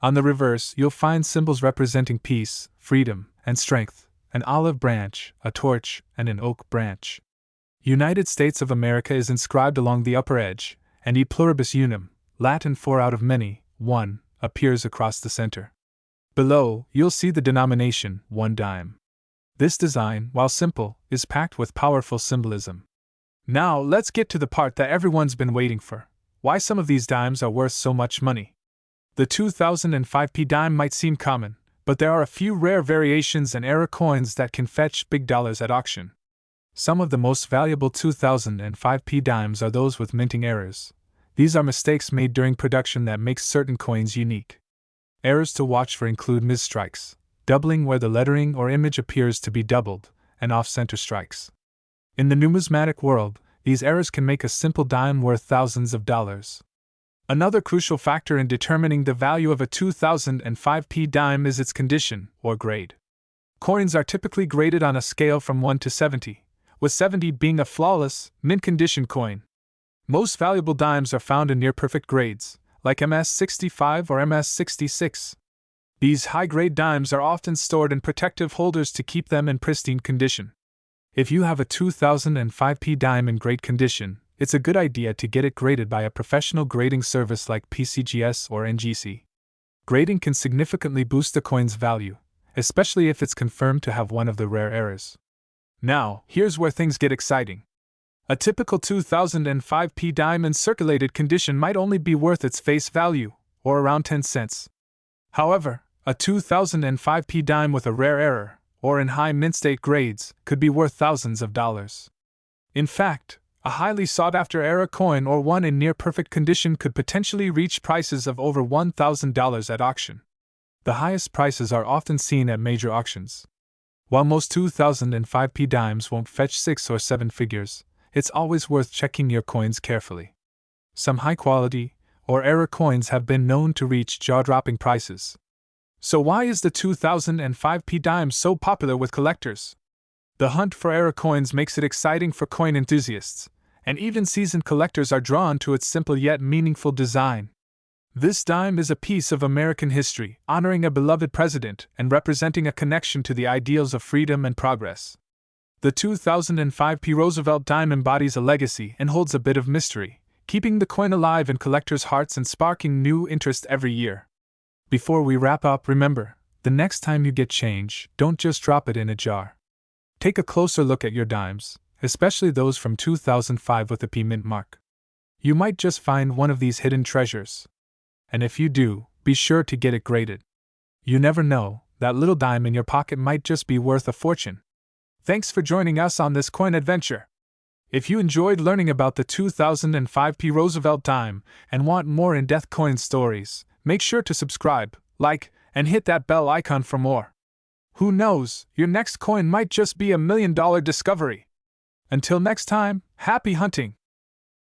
On the reverse, you'll find symbols representing peace, freedom, and strength, an olive branch, a torch, and an oak branch. United States of America is inscribed along the upper edge, and E pluribus unum, Latin for out of many, one, appears across the center. Below, you'll see the denomination, 1 dime. This design, while simple, is packed with powerful symbolism. Now, let's get to the part that everyone's been waiting for: why some of these dimes are worth so much money. The 2005 P dime might seem common, but there are a few rare variations and error coins that can fetch big dollars at auction. Some of the most valuable 2005 P dimes are those with minting errors. These are mistakes made during production that make certain coins unique. Errors to watch for include misstrikes, doubling where the lettering or image appears to be doubled, and off-center strikes. In the numismatic world, these errors can make a simple dime worth thousands of dollars. Another crucial factor in determining the value of a 2005 P dime is its condition, or grade. Coins are typically graded on a scale from 1 to 70, with 70 being a flawless, mint-condition coin. Most valuable dimes are found in near-perfect grades, like MS-65 or MS-66. These high-grade dimes are often stored in protective holders to keep them in pristine condition. If you have a 2005 P dime in great condition, it's a good idea to get it graded by a professional grading service like PCGS or NGC. Grading can significantly boost the coin's value, especially if it's confirmed to have one of the rare errors. Now, here's where things get exciting. A typical 2005p dime in circulated condition might only be worth its face value, or around 10 cents. However, a 2005p dime with a rare error, or in high mint state grades, could be worth thousands of dollars. In fact, a highly sought-after era coin or one in near-perfect condition could potentially reach prices of over $1,000 at auction. The highest prices are often seen at major auctions. While most 2005p dimes won't fetch 6 or 7 figures, it's always worth checking your coins carefully. Some high-quality, or error coins have been known to reach jaw-dropping prices. So why is the 2005p dime so popular with collectors? The hunt for error coins makes it exciting for coin enthusiasts, and even seasoned collectors are drawn to its simple yet meaningful design. This dime is a piece of American history, honoring a beloved president and representing a connection to the ideals of freedom and progress. The 2005p Roosevelt dime embodies a legacy and holds a bit of mystery, keeping the coin alive in collectors' hearts and sparking new interest every year. Before we wrap up, remember, the next time you get change, don't just drop it in a jar. Take a closer look at your dimes, especially those from 2005 with a P mint mark. You might just find one of these hidden treasures. And if you do, be sure to get it graded. You never know, that little dime in your pocket might just be worth a fortune. Thanks for joining us on this coin adventure. If you enjoyed learning about the 2005p Roosevelt dime and want more in-depth coin stories, make sure to subscribe, like, and hit that bell icon for more. Who knows, your next coin might just be $1 million discovery. Until next time, happy hunting!